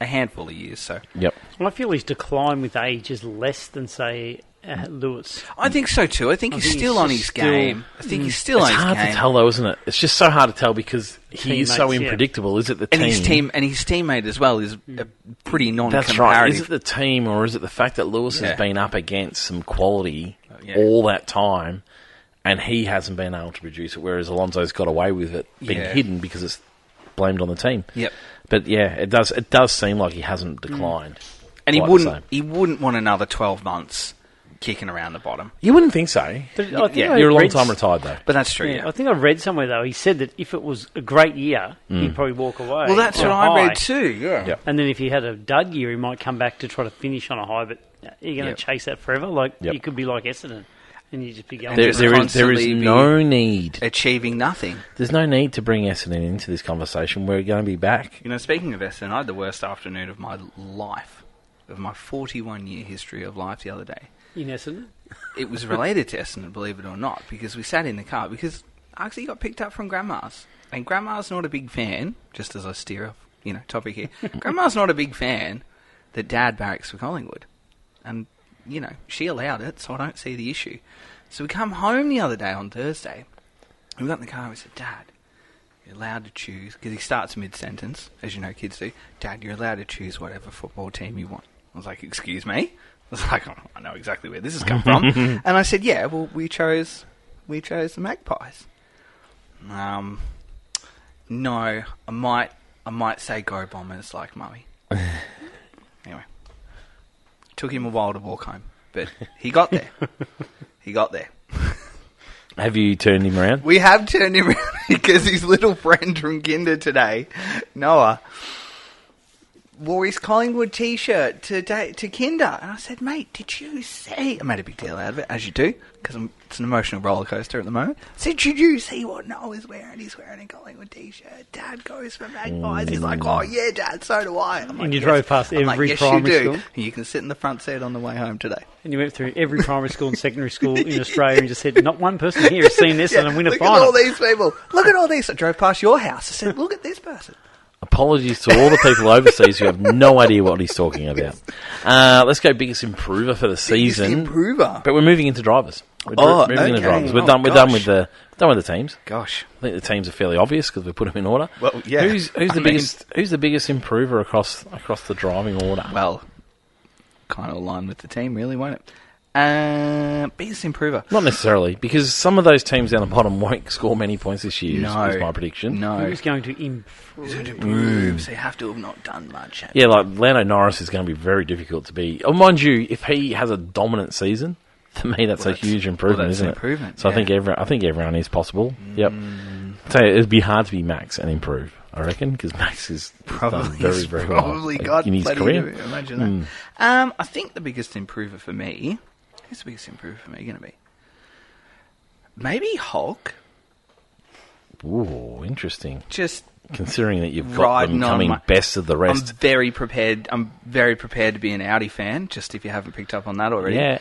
a handful of years. So, well, I feel his decline with age is less than, say, Lewis. I think so too. I think he's still on his game. I think he's still on his game. It's hard to tell, though, isn't it? It's just so hard to tell because he is so unpredictable. Is it the team? And his teammate as well is a pretty non-comparative. That's right. Is it the team or is it the fact that Lewis has been up against some quality all that time and he hasn't been able to produce it, whereas Alonso's got away with it being hidden because it's blamed on the team. Yep. But it does seem like he hasn't declined. And he wouldn't want another 12 months kicking around the bottom. You wouldn't think so. You're a long time retired, though. But that's true, yeah. I think I read somewhere, though, he said that if it was a great year, he'd probably walk away. Well, that's what I read too, yeah. And then if he had a dud year, he might come back to try to finish on a high, but you're going to chase that forever? Like, you could be like Essendon, and you just be going... There is no need... Achieving nothing. There's no need to bring Essendon into this conversation. We're going to be back. Speaking of Essendon, I had the worst afternoon of my life, of my 41-year history of life the other day. In Essendon? It was related to Essendon, believe it or not, because we sat in the car, because I actually got picked up from Grandma's. And Grandma's not a big fan, just as I steer off, topic here. Grandma's not a big fan that Dad barracks for Collingwood. And, she allowed it, so I don't see the issue. So we come home the other day on Thursday, and we got in the car and we said, Dad, you're allowed to choose, because he starts mid-sentence, as you know kids do. Dad, you're allowed to choose whatever football team you want. I was like, excuse me? I was like, oh, I know exactly where this has come from. And I said, yeah, well, we chose the Magpies. No, I might say Go Bombers like Mummy. Anyway, took him a while to walk home, but he got there. Have you turned him around? We have turned him around because his little friend from Kinder today, Noah, wore his Collingwood T-shirt to Kinder. And I said, mate, did you see... I made a big deal out of it, as you do, because it's an emotional roller coaster at the moment. I said, did you see what Noah's wearing? He's wearing a Collingwood T-shirt. Dad goes for Magpies. He's like, oh, yeah, Dad, so do I. I'm and you drove past every primary school? You can sit in the front seat on the way home today. And you went through every primary school and secondary school in Australia and just said, not one person here has seen this and win a final. Look at all these people. Look at all these. I drove past your house. I said, look at this person. Apologies to all the people overseas who have no idea what he's talking about. Let's go biggest improver for the season. Biggest improver. But we're moving into drivers. Moving into drivers. We're done with the teams. Gosh, I think the teams are fairly obvious because we put them in order. Well, yeah. Who's the biggest improver across the driving order? Well, kind of align with the team, really, won't it? Biggest improver. Not necessarily, because some of those teams down the bottom won't score many points this year, is my prediction. No. Who's going to improve? Who's going to improve? So you have to have not done much. Yeah, like Lando Norris is going to be very difficult to be. Oh, mind you, if he has a dominant season, to me that's a huge improvement, isn't it? So I think everyone is possible. Yep. So it'd be hard to be Max and improve, I reckon, because Max is done very, very well in his career. Imagine that. I think the biggest improver for me. Who's the biggest improver for me going to be? Maybe Hulk. Ooh, interesting. Just considering that you've got them coming best of the rest. I'm very prepared to be an Audi fan. Just if you haven't picked up on that already. Yeah.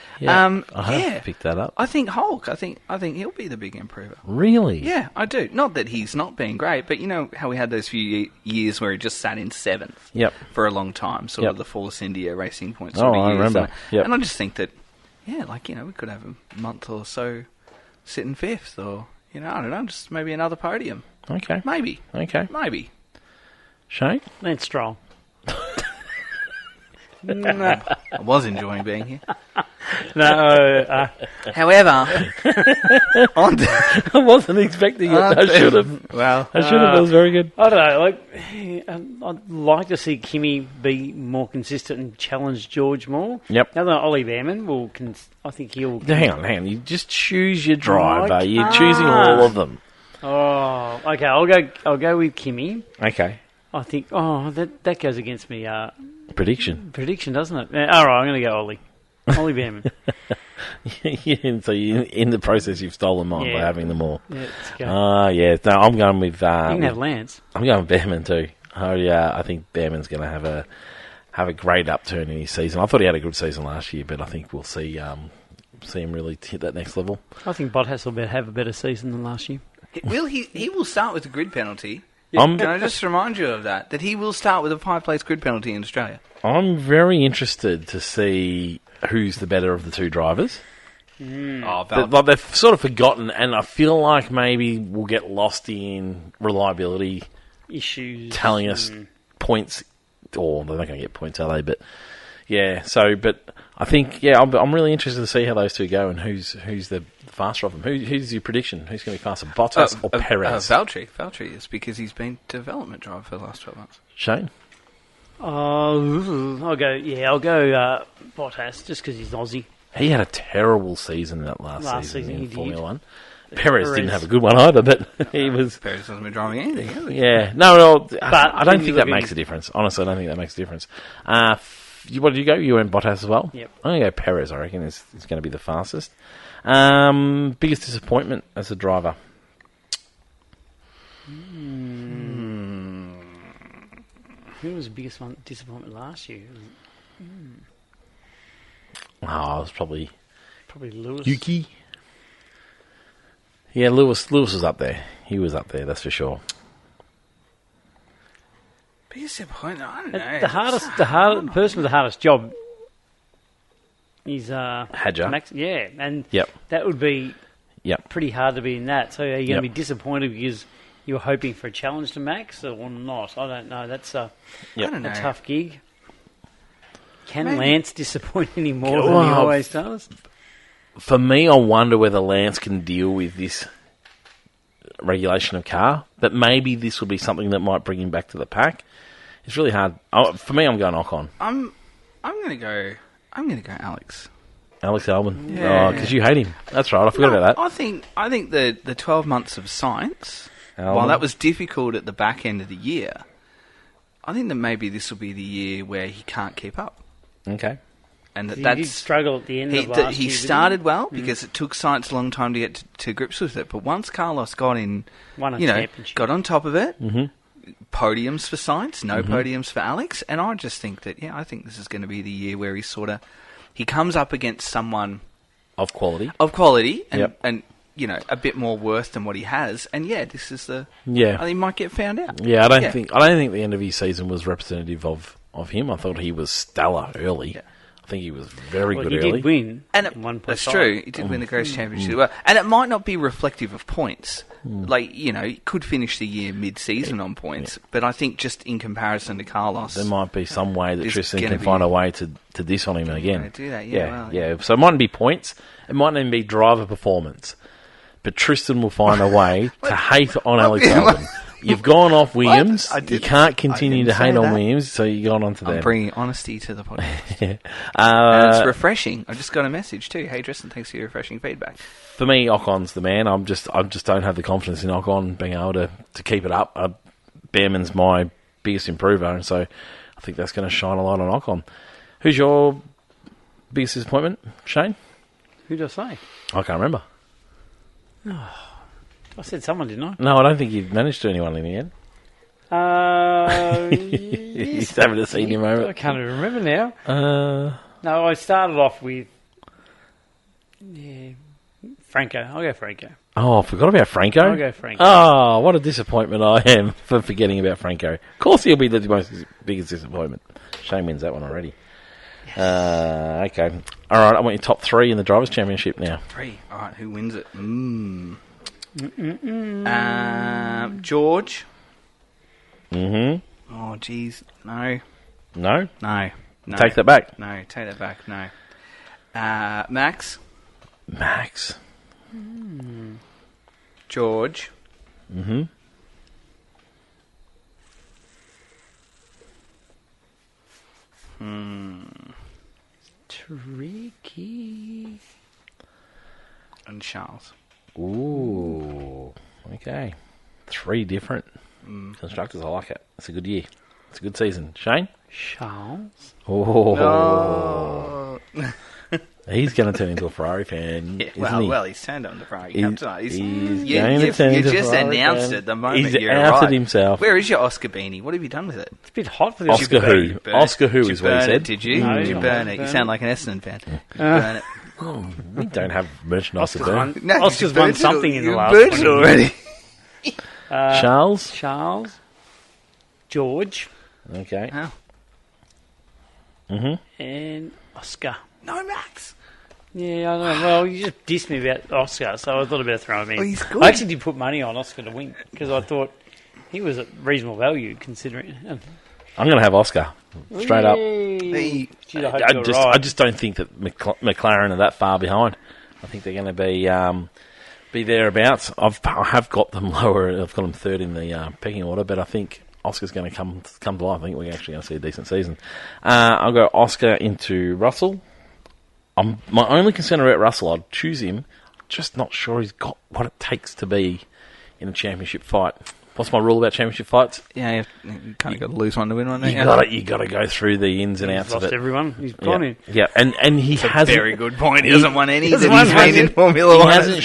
I have picked that up. I think Hulk. I think he'll be the big improver. Really? Yeah, I do. Not that he's not been great, but you know how we had those few years where he just sat in 7th. Yep. For a long time, sort of the Force India Racing Points. Oh, I remember. And I just think that. Yeah, we could have a month or so sitting 5th, or, I don't know, just maybe another podium. Okay. Maybe. Okay. Maybe. Shane? Lance Stroll. No. I was enjoying being here. No. However, I wasn't expecting it. I should have. Well, I should have. That was very good. I don't know. I'd like to see Kimi be more consistent and challenge George more. Yep. Now that Ollie Behrman will, I think he'll. Hang on. You just choose your driver. You're choosing all of them. Oh, okay. I'll go with Kimi. Okay. I think. Oh, that goes against me. Prediction, doesn't it? All right, I'm going to go Ollie. Ollie Behrman. So in the process, you've stolen mine by having them all. Yeah, let's go. Yeah. No, I'm going with. You can have Lance. I'm going with Behrman too. Oh yeah, I think Behrman's going to have a great upturn in his season. I thought he had a good season last year, but I think we'll see him really hit that next level. I think Bottas will have a better season than last year. He will start with a grid penalty. Yeah. Can I just remind you of that he will start with a 5-place grid penalty in Australia? I'm very interested to see who's the better of the two drivers. They've sort of forgotten, and I feel like maybe we'll get lost in reliability issues, telling us points, or they're not going to get points, are they? But yeah, but I think I'm really interested to see how those two go and who's the faster of them. Who's your prediction? Who's going to be faster, Bottas or Perez? Valtteri is because he's been development driver for the last 12 months. Shane? I'll go Bottas just because he's Aussie. He had a terrible season in that last season in Formula 1. Yeah, Perez didn't have a good one either, but he was... Perez hasn't been driving anything, has he? Yeah. No, I don't think that makes a difference. Honestly, I don't think that makes a difference. What did you go? You went Bottas as well? Yep. I'm going to go Perez, I reckon, is going to be the fastest. Biggest disappointment as a driver? Who was the biggest disappointment last year? It was probably Lewis. Yuki. Yeah, Lewis was up there. He was up there, that's for sure. Biggest disappointment? I don't know. The person with the hardest job is Hadjar. Max. Yeah, and Yep. that would be Yep. pretty hard to be in that. So are you going to Yep. be disappointed because you were hoping for a challenge to Max or not? I don't know. That's a tough gig. Can Lance disappoint any more than he always does? For me, I wonder whether Lance can deal with this regulation of car, but maybe this will be something that might bring him back to the pack. It's really hard. For me, I'm going Ocon. I'm going to go Alex. Alex Albon. Yeah. Oh, because you hate him. That's right. I forgot about that. I think the 12 months of science, while that was difficult at the back end of the year, I think that maybe this will be the year where he can't keep up. Okay. And He did struggle at the end of last year. He started well because it took science a long time to get to grips with it. But once Carlos got in, got on top of it, podiums for science, no podiums for Alex. And I just think that, I think this is going to be the year where he comes up against someone of quality, and a bit more worth than what he has. And this is I think he might get found out. Yeah, I don't think the end of his season was representative of him. I thought he was stellar early. Yeah. I think he was very Well, good he early. did win. And at 1.5. that's true. He did win the Gross Championship as well. And it might not be reflective of points. Like, you know, he could finish the year mid-season on points. But I think just in comparison to Carlos... There might be some way that There's Tristan gonna can find be- a way to diss on him again. do that, yeah, well, So it mightn't be points. It mightn't even be driver performance. But Tristan will find a way to hate on Alex Albon. You've gone off Williams. You can't continue to hate on Williams, so you've gone on to them. I'm bringing honesty to the podcast. Yeah. And it's refreshing. I just got a message too. Hey, Tristan, thanks for your refreshing feedback. For me, Ocon's the man. I just don't have the confidence in Ocon being able to keep it up. Behrman's my biggest improver, and so I think that's going to shine a light on Ocon. Who's your biggest disappointment, Shane? Who did I say? I can't remember. I said someone, didn't I? No, I don't think you've managed to anyone in the end. He's having a senior I moment. can't even remember now. No, I started off with Franco. I'll go Franco. Oh, I forgot about Franco. I'll go Franco. Oh, what a disappointment I am for forgetting about Franco. Of course he'll be the biggest disappointment. Shane wins that one already. Okay. All right, I want your top three in the Drivers' Championship now. 3. All right, who wins it? George. Mm-hmm. Oh, jeez. No. No? No. Take that back. No, take that back. No. Max. Max. George. Mm-hmm. Tricky. And Charles. Ooh. Okay. 3 different constructors. I like it. It's a good year. It's a good season. Shane? Charles. Oh. He's going to turn into a Ferrari fan, Yeah, isn't he? well, he's turned on the Ferrari. He's You just Ferrari announced fan. it the moment He's you outed arrived. himself. Where is your Oscar beanie? What have you done with it? It's a bit hot for this. Oscar who? Oscar who Did you is what he burn said. it, did you? No, Did you I burn didn't it? You burn sound it. like an Essendon fan. Did you burn it? We don't have merchandise to Oscar's burn. won, No, Oscar's you won burnt it something in the you last burnt 20 it already. Charles? Charles. George. Okay. Oh. Mm-hmm. And Oscar. No, Max. Yeah, I know. Well, you just dissed me about Oscar, so I thought about throwing him in. Oh, he's good. I actually did put money on Oscar to win because I thought he was at reasonable value considering. I'm going to have Oscar. Straight up. Hey. Gee, I hope I you're just, right. I just don't think that McLaren are that far behind. I think they're going to be thereabouts. I have got them lower. I've got them third in the pecking order, but I think Oscar's going to come to life. I think we're actually going to see a decent season. I'll go Oscar into Russell. My only concern about Russell, I'd choose him. Just not sure he's got what it takes to be in a championship fight. What's my rule about championship fights? Yeah, you kind of got to lose one to win one. You got to go through the ins and He's outs of lost it. everyone. He's gone in. Yeah, and he hasn't. Very good point. He hasn't won any He hasn't that he's won made in any. Formula He 1. hasn't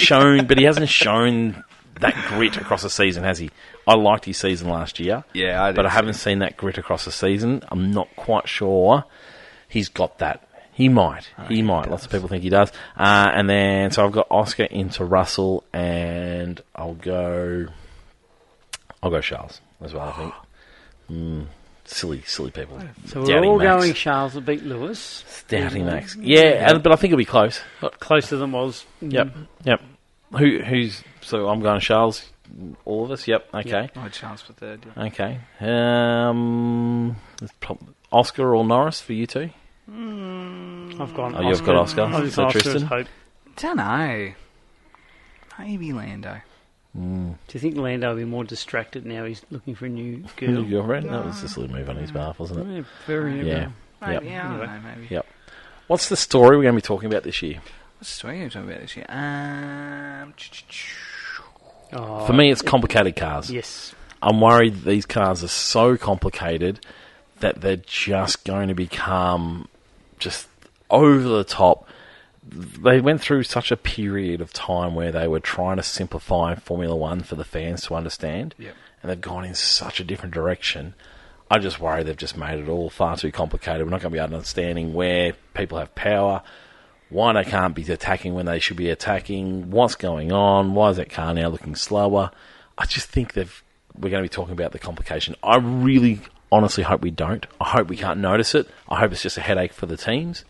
shown that grit across the season, has he? I liked his season last year. Yeah, I did. But I haven't seen that grit across the season. I'm not quite sure he's got that. He might. He might. Lots of people think he does. And then, so I've got Oscar into Russell, and I'll go Charles as well, I think. Silly people. So we're Doubting all Max. going Charles to beat Lewis. Doubting Max. Yeah, but I think it'll be close. Closer than was. Yep. Who's, so I'm going Charles, all of us? Yep, okay. Oh, chance for third. Yeah. Okay. Oscar or Norris for you two? I've gone. Oh, you've got Oscar. I've just So Oscar's Tristan? hope. Don't know. Maybe Lando. Do you think Lando will be more distracted now? He's looking for a new girl. New girlfriend? That was just a little move on his behalf, wasn't it? Yeah, very. Yeah. Maybe, Yep. yeah, I don't Anyway. know, maybe. Yep. What's the story we're going to be talking about this year? What's the story you're talking about this year? Oh, For me, it's complicated cars. yes. I'm worried these cars are so complicated that they're just going to become just over the top. They went through such a period of time where they were trying to simplify Formula One for the fans to understand, Yep. and they've gone in such a different direction. I just worry they've just made it all far too complicated. We're not going to be understanding where people have power, why they can't be attacking when they should be attacking, what's going on, why is that car now looking slower. I just think we're going to be talking about the complication. I really honestly hope we don't. I hope we can't notice it. I hope it's just a headache for the teams.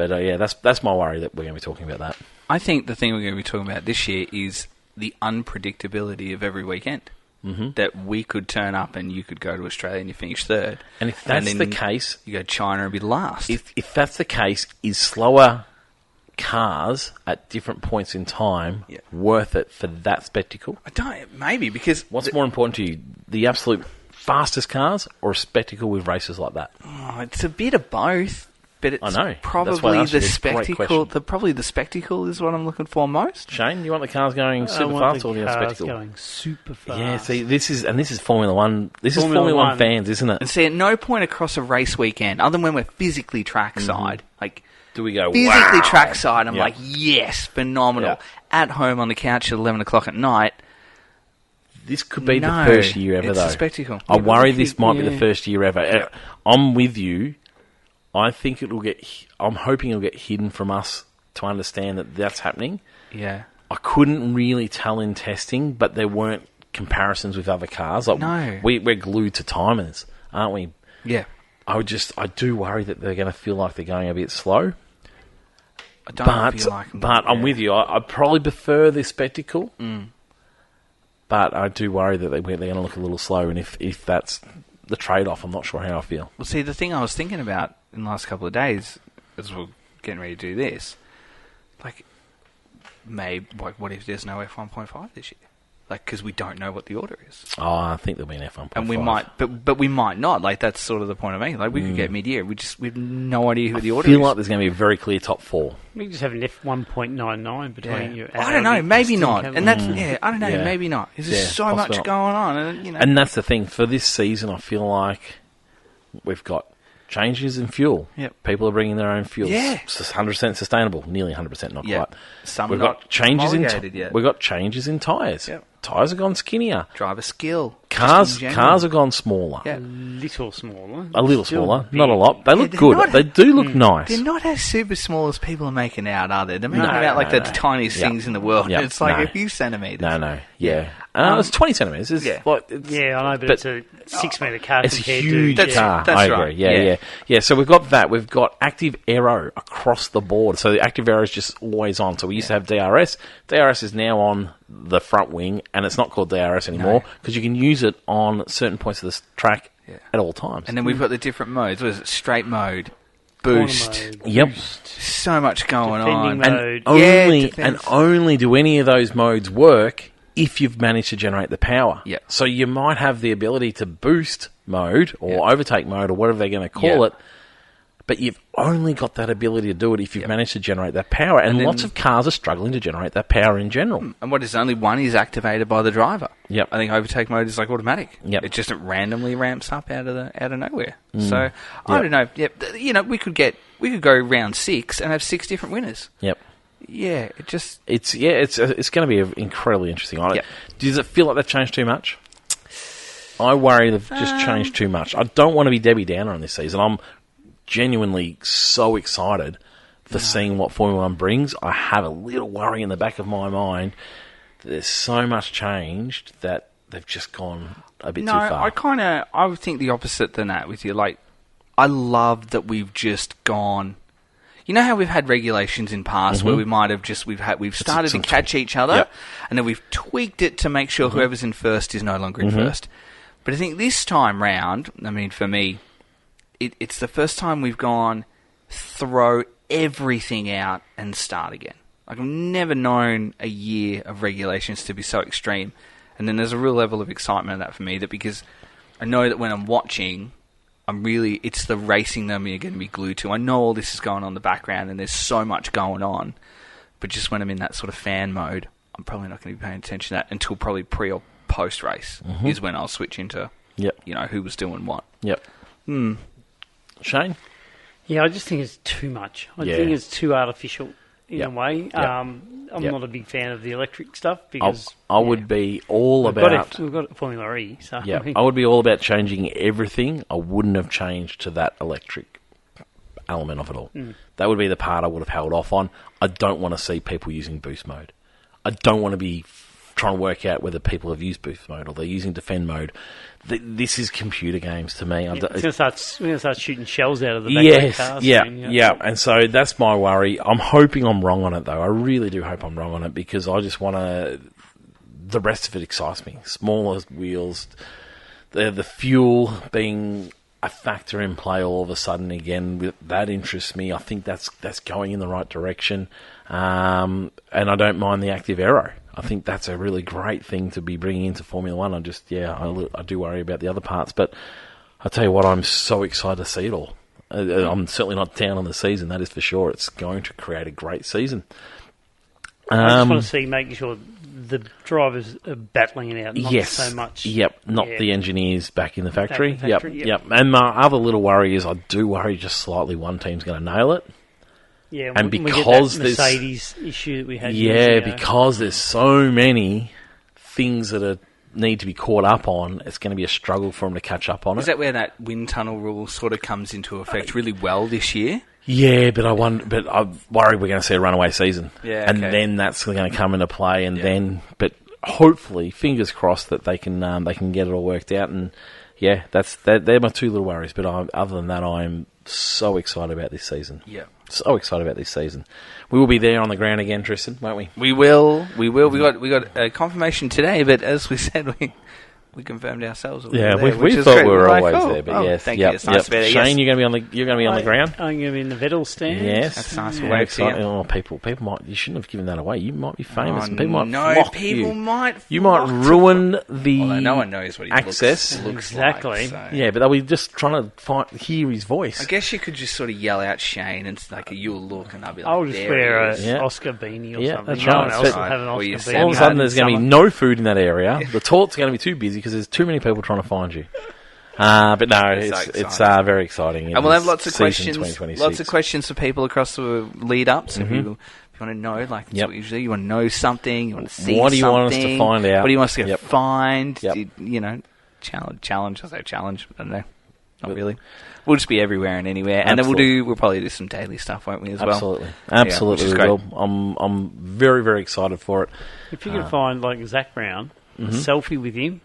But yeah, that's my worry that we're going to be talking about that. I think the thing we're going to be talking about this year is the unpredictability of every weekend. Mm-hmm. That we could turn up and you could go to Australia and you finish third. And if that's the case... You go to China and be last. If that's the case, is slower cars at different points in time worth it for that spectacle? I don't... Maybe, because... What's more important to you? The absolute fastest cars or a spectacle with races like that? Oh, it's a bit of both. But it's I know. probably the spectacle. Probably the spectacle is what I'm looking for most. Shane, you want the cars going super fast or do you want spectacle? Going super fast. Yeah, see, this is Formula One. This is Formula One fans, isn't it? And see, at no point across a race weekend, other than when we're physically trackside, like do we go physically wow. trackside? I'm like, yes, phenomenal. Yeah. At home on the couch at 11 o'clock at night. This could be the first year ever, though. It's a spectacle. I worry this might be the first year ever. Yeah. I'm with you. I think I'm hoping it'll get hidden from us to understand that that's happening. Yeah. I couldn't really tell in testing, but there weren't comparisons with other cars. Like, no. We're glued to timers, aren't we? Yeah. I do worry that they're going to feel like they're going a bit slow. I don't feel like them. But I'm with you. I probably prefer this spectacle. Mm. But I do worry that they're going to look a little slow, and if that's the trade-off, I'm not sure how I feel. Well, see, the thing I was thinking about in the last couple of days, as we're getting ready to do this, what if there's no F1.5 this year? Because we don't know what the order is. Oh, I think there'll be an F1.5. And we might, but we might not. That's sort of the point of me. We could get mid-year. We have no idea who the order is. I feel like there's going to be a very clear top four. We could just have an F1.99 between you. I don't know. Maybe not. And that's I don't know. Yeah. Maybe not. There's so much going on, And that's the thing for this season. I feel like we've got changes in fuel. Yep. People are bringing their own fuel. Yeah. It's 100% sustainable. Nearly 100%, not quite. Some we've not got changes in yet. We've got changes in tyres. Yep. Tyres have gone skinnier. Driver skill. Cars have gone smaller. Yeah. A little smaller. A little smaller. Big. Not a lot. They look good. They do look nice. They're not as super small as people are making out, are they? They're making out the tiniest things in the world. Yep. It's like a few centimetres. No. Yeah. It's 20 centimetres. It's I know, but it's a 6 metre car. It's a huge car. That's I right. agree. Yeah. So we've got that. We've got active aero across the board. So the active aero is just always on. So we used to have DRS. DRS is now on the front wing, and it's not called DRS anymore because you can use it on certain points of the track at all times. And then we've got the different modes. What is it? Straight mode, boost. Mode, yep. So much going Defending on. mode. And only do any of those modes work if you've managed to generate the power. Yep. So you might have the ability to boost mode or overtake mode or whatever they're going to call it, but you've only got that ability to do it if you've managed to generate that power. And lots of cars are struggling to generate that power in general. And what is only one is activated by the driver. Yep. I think overtake mode is automatic. Yep. It just randomly ramps up out of nowhere. So I don't know. Yep. We could go round 6 and have 6 different winners. Yep. Yeah, it's going to be incredibly interesting. Does it feel like they've changed too much? I worry they've just changed too much. I don't want to be Debbie Downer on this season. I'm genuinely so excited for seeing what Formula One brings. I have a little worry in the back of my mind that there's so much changed that they've just gone a bit too far. I would think the opposite than that with you. I love that we've just gone. You know how we've had regulations in past where we might have we've started to catch each other, and then we've tweaked it to make sure whoever's in first is no longer in first. But I think this time round, for me, it's the first time we've gone throw everything out and start again. I've never known a year of regulations to be so extreme, and then there's a real level of excitement in that for me. That because I know that when I'm watching, it's the racing that you're going to be glued to. I know all this is going on in the background and there's so much going on, but just when I'm in that sort of fan mode, I'm probably not going to be paying attention to that until probably pre or post race is when I'll switch into, who was doing what. Yep. Shane? Yeah, I just think it's too much. I think it's too artificial in a way. Yep. I'm not a big fan of the electric stuff because I would be all about. We've got Formula E, so I would be all about changing everything. I wouldn't have changed to that electric element of it all. That would be the part I would have held off on. I don't want to see people using boost mode. I don't want to be trying to work out whether people have used boost mode or they're using defend mode. This is computer games to me. We're going to start shooting shells out of the back of the car soon, yeah. And so that's my worry. I'm hoping I'm wrong on it, though. I really do hope I'm wrong on it because I just want to... The rest of it excites me. Smaller wheels, the fuel being a factor in play all of a sudden again, that interests me. I think that's going in the right direction. And I don't mind the active aero. I think that's a really great thing to be bringing into Formula One. I do worry about the other parts, but I tell you what, I'm so excited to see it all. I'm certainly not down on the season, that is for sure. It's going to create a great season. I just want to see, making sure the drivers are battling it out, not so much. Yep, not the engineers back in the factory. Yep. And my other little worry is I do worry just slightly one team's going to nail it. Yeah, and we because get that Mercedes issue that we had. Because there's so many things that need to be caught up on, it's going to be a struggle for them to catch up on it. Is that where that wind tunnel rule sort of comes into effect really well this year? Yeah, but I worry we're going to see a runaway season. Yeah, and then that's going to come into play, and then, but hopefully, fingers crossed that they can get it all worked out. And yeah, they're my two little worries. But other than that, I'm so excited about this season. Yeah, so excited about this season. We will be there on the ground again, Tristan, won't we? We will. We got a confirmation today, but as we said, we confirmed ourselves. We thought we were always there, but yes. Thank you. It's nice to be there. Shane, you're going to be on the ground. I'm going to be in the Vettel stand. Yes, that's nice. We'll wait for you. Oh, people might. You shouldn't have given that away. You might be famous, and people might flock people you. Might. You might ruin the. Although no one knows what he access. looks exactly. like. So. Yeah, but they'll be just trying to hear his voice. I guess you could just sort of yell out Shane, and it's like you'll look, and I'll be like, I'll just wear an Oscar beanie or something. That's no right. one else will have an Oscar beanie. All of a sudden, there's going to be no food in that area. The toilet's going to be too busy because there's too many people trying to find you. But no, it's very exciting. And we'll have lots of questions. 2026. Lots of questions for people across the lead up. So if you want to know, like what usually you want to know something, you want to see something. What do you want us to find out? What do you want us to find? You know, challenge. I say challenge. I don't know. Not really. We'll just be everywhere and anywhere, and then we'll probably do some daily stuff, won't we? As well. Absolutely, we will. I'm very, very excited for it. If you can find like Zach Brown, a selfie with him.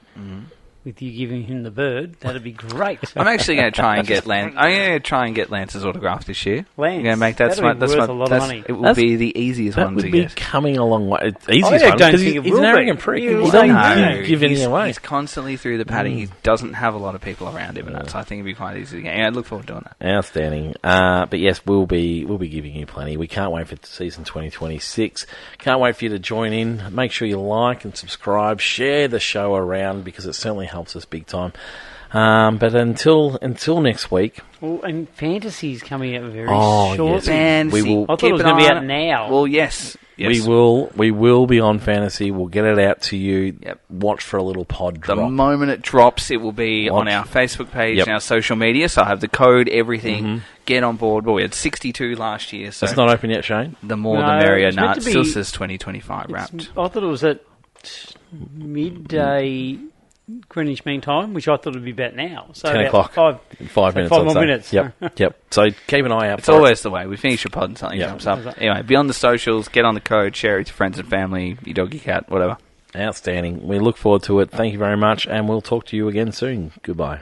With you giving him the bird, that'd be great. I'm actually going to try and get Lance. I'm going to try and get Lance's autograph this year. Lance, I'm going to make that a lot of money. It will be the easiest one to get. That would be coming a long way. Easiest one because he's an arrogant prick. He doesn't give anything away. He's constantly through the paddock. He doesn't have a lot of people around him, and so I think it'd be quite easy to get. Yeah, I look forward to doing that. Outstanding. But yes, we'll be giving you plenty. We can't wait for season 2026. Can't wait for you to join in. Make sure you like and subscribe. Share the show around because it certainly helps us big time. But until next week. Well, and Fantasy's coming out very shortly. Yes. Fantasy. I thought it was going to be out now. Well, yes. We will be on Fantasy. We'll get it out to you. Yep. Watch for a little pod drop. The moment it drops, it will be on our Facebook page and our social media. So I have the code, everything. Get on board. Well, we had 62 last year. So it's not open yet, Shane? The more the merrier. No, it still says 2025 wrapped. I thought it was at midday Greenwich Mean Time, which I thought would be about now. So 10 o'clock. 5 minutes. 5 more minutes. Yep. So keep an eye out. It's always the way. We finish a pod and something comes up. Anyway, be on the socials, get on the code, share it with your friends and family, your dog, your cat, whatever. Outstanding. We look forward to it. Thank you very much, and we'll talk to you again soon. Goodbye.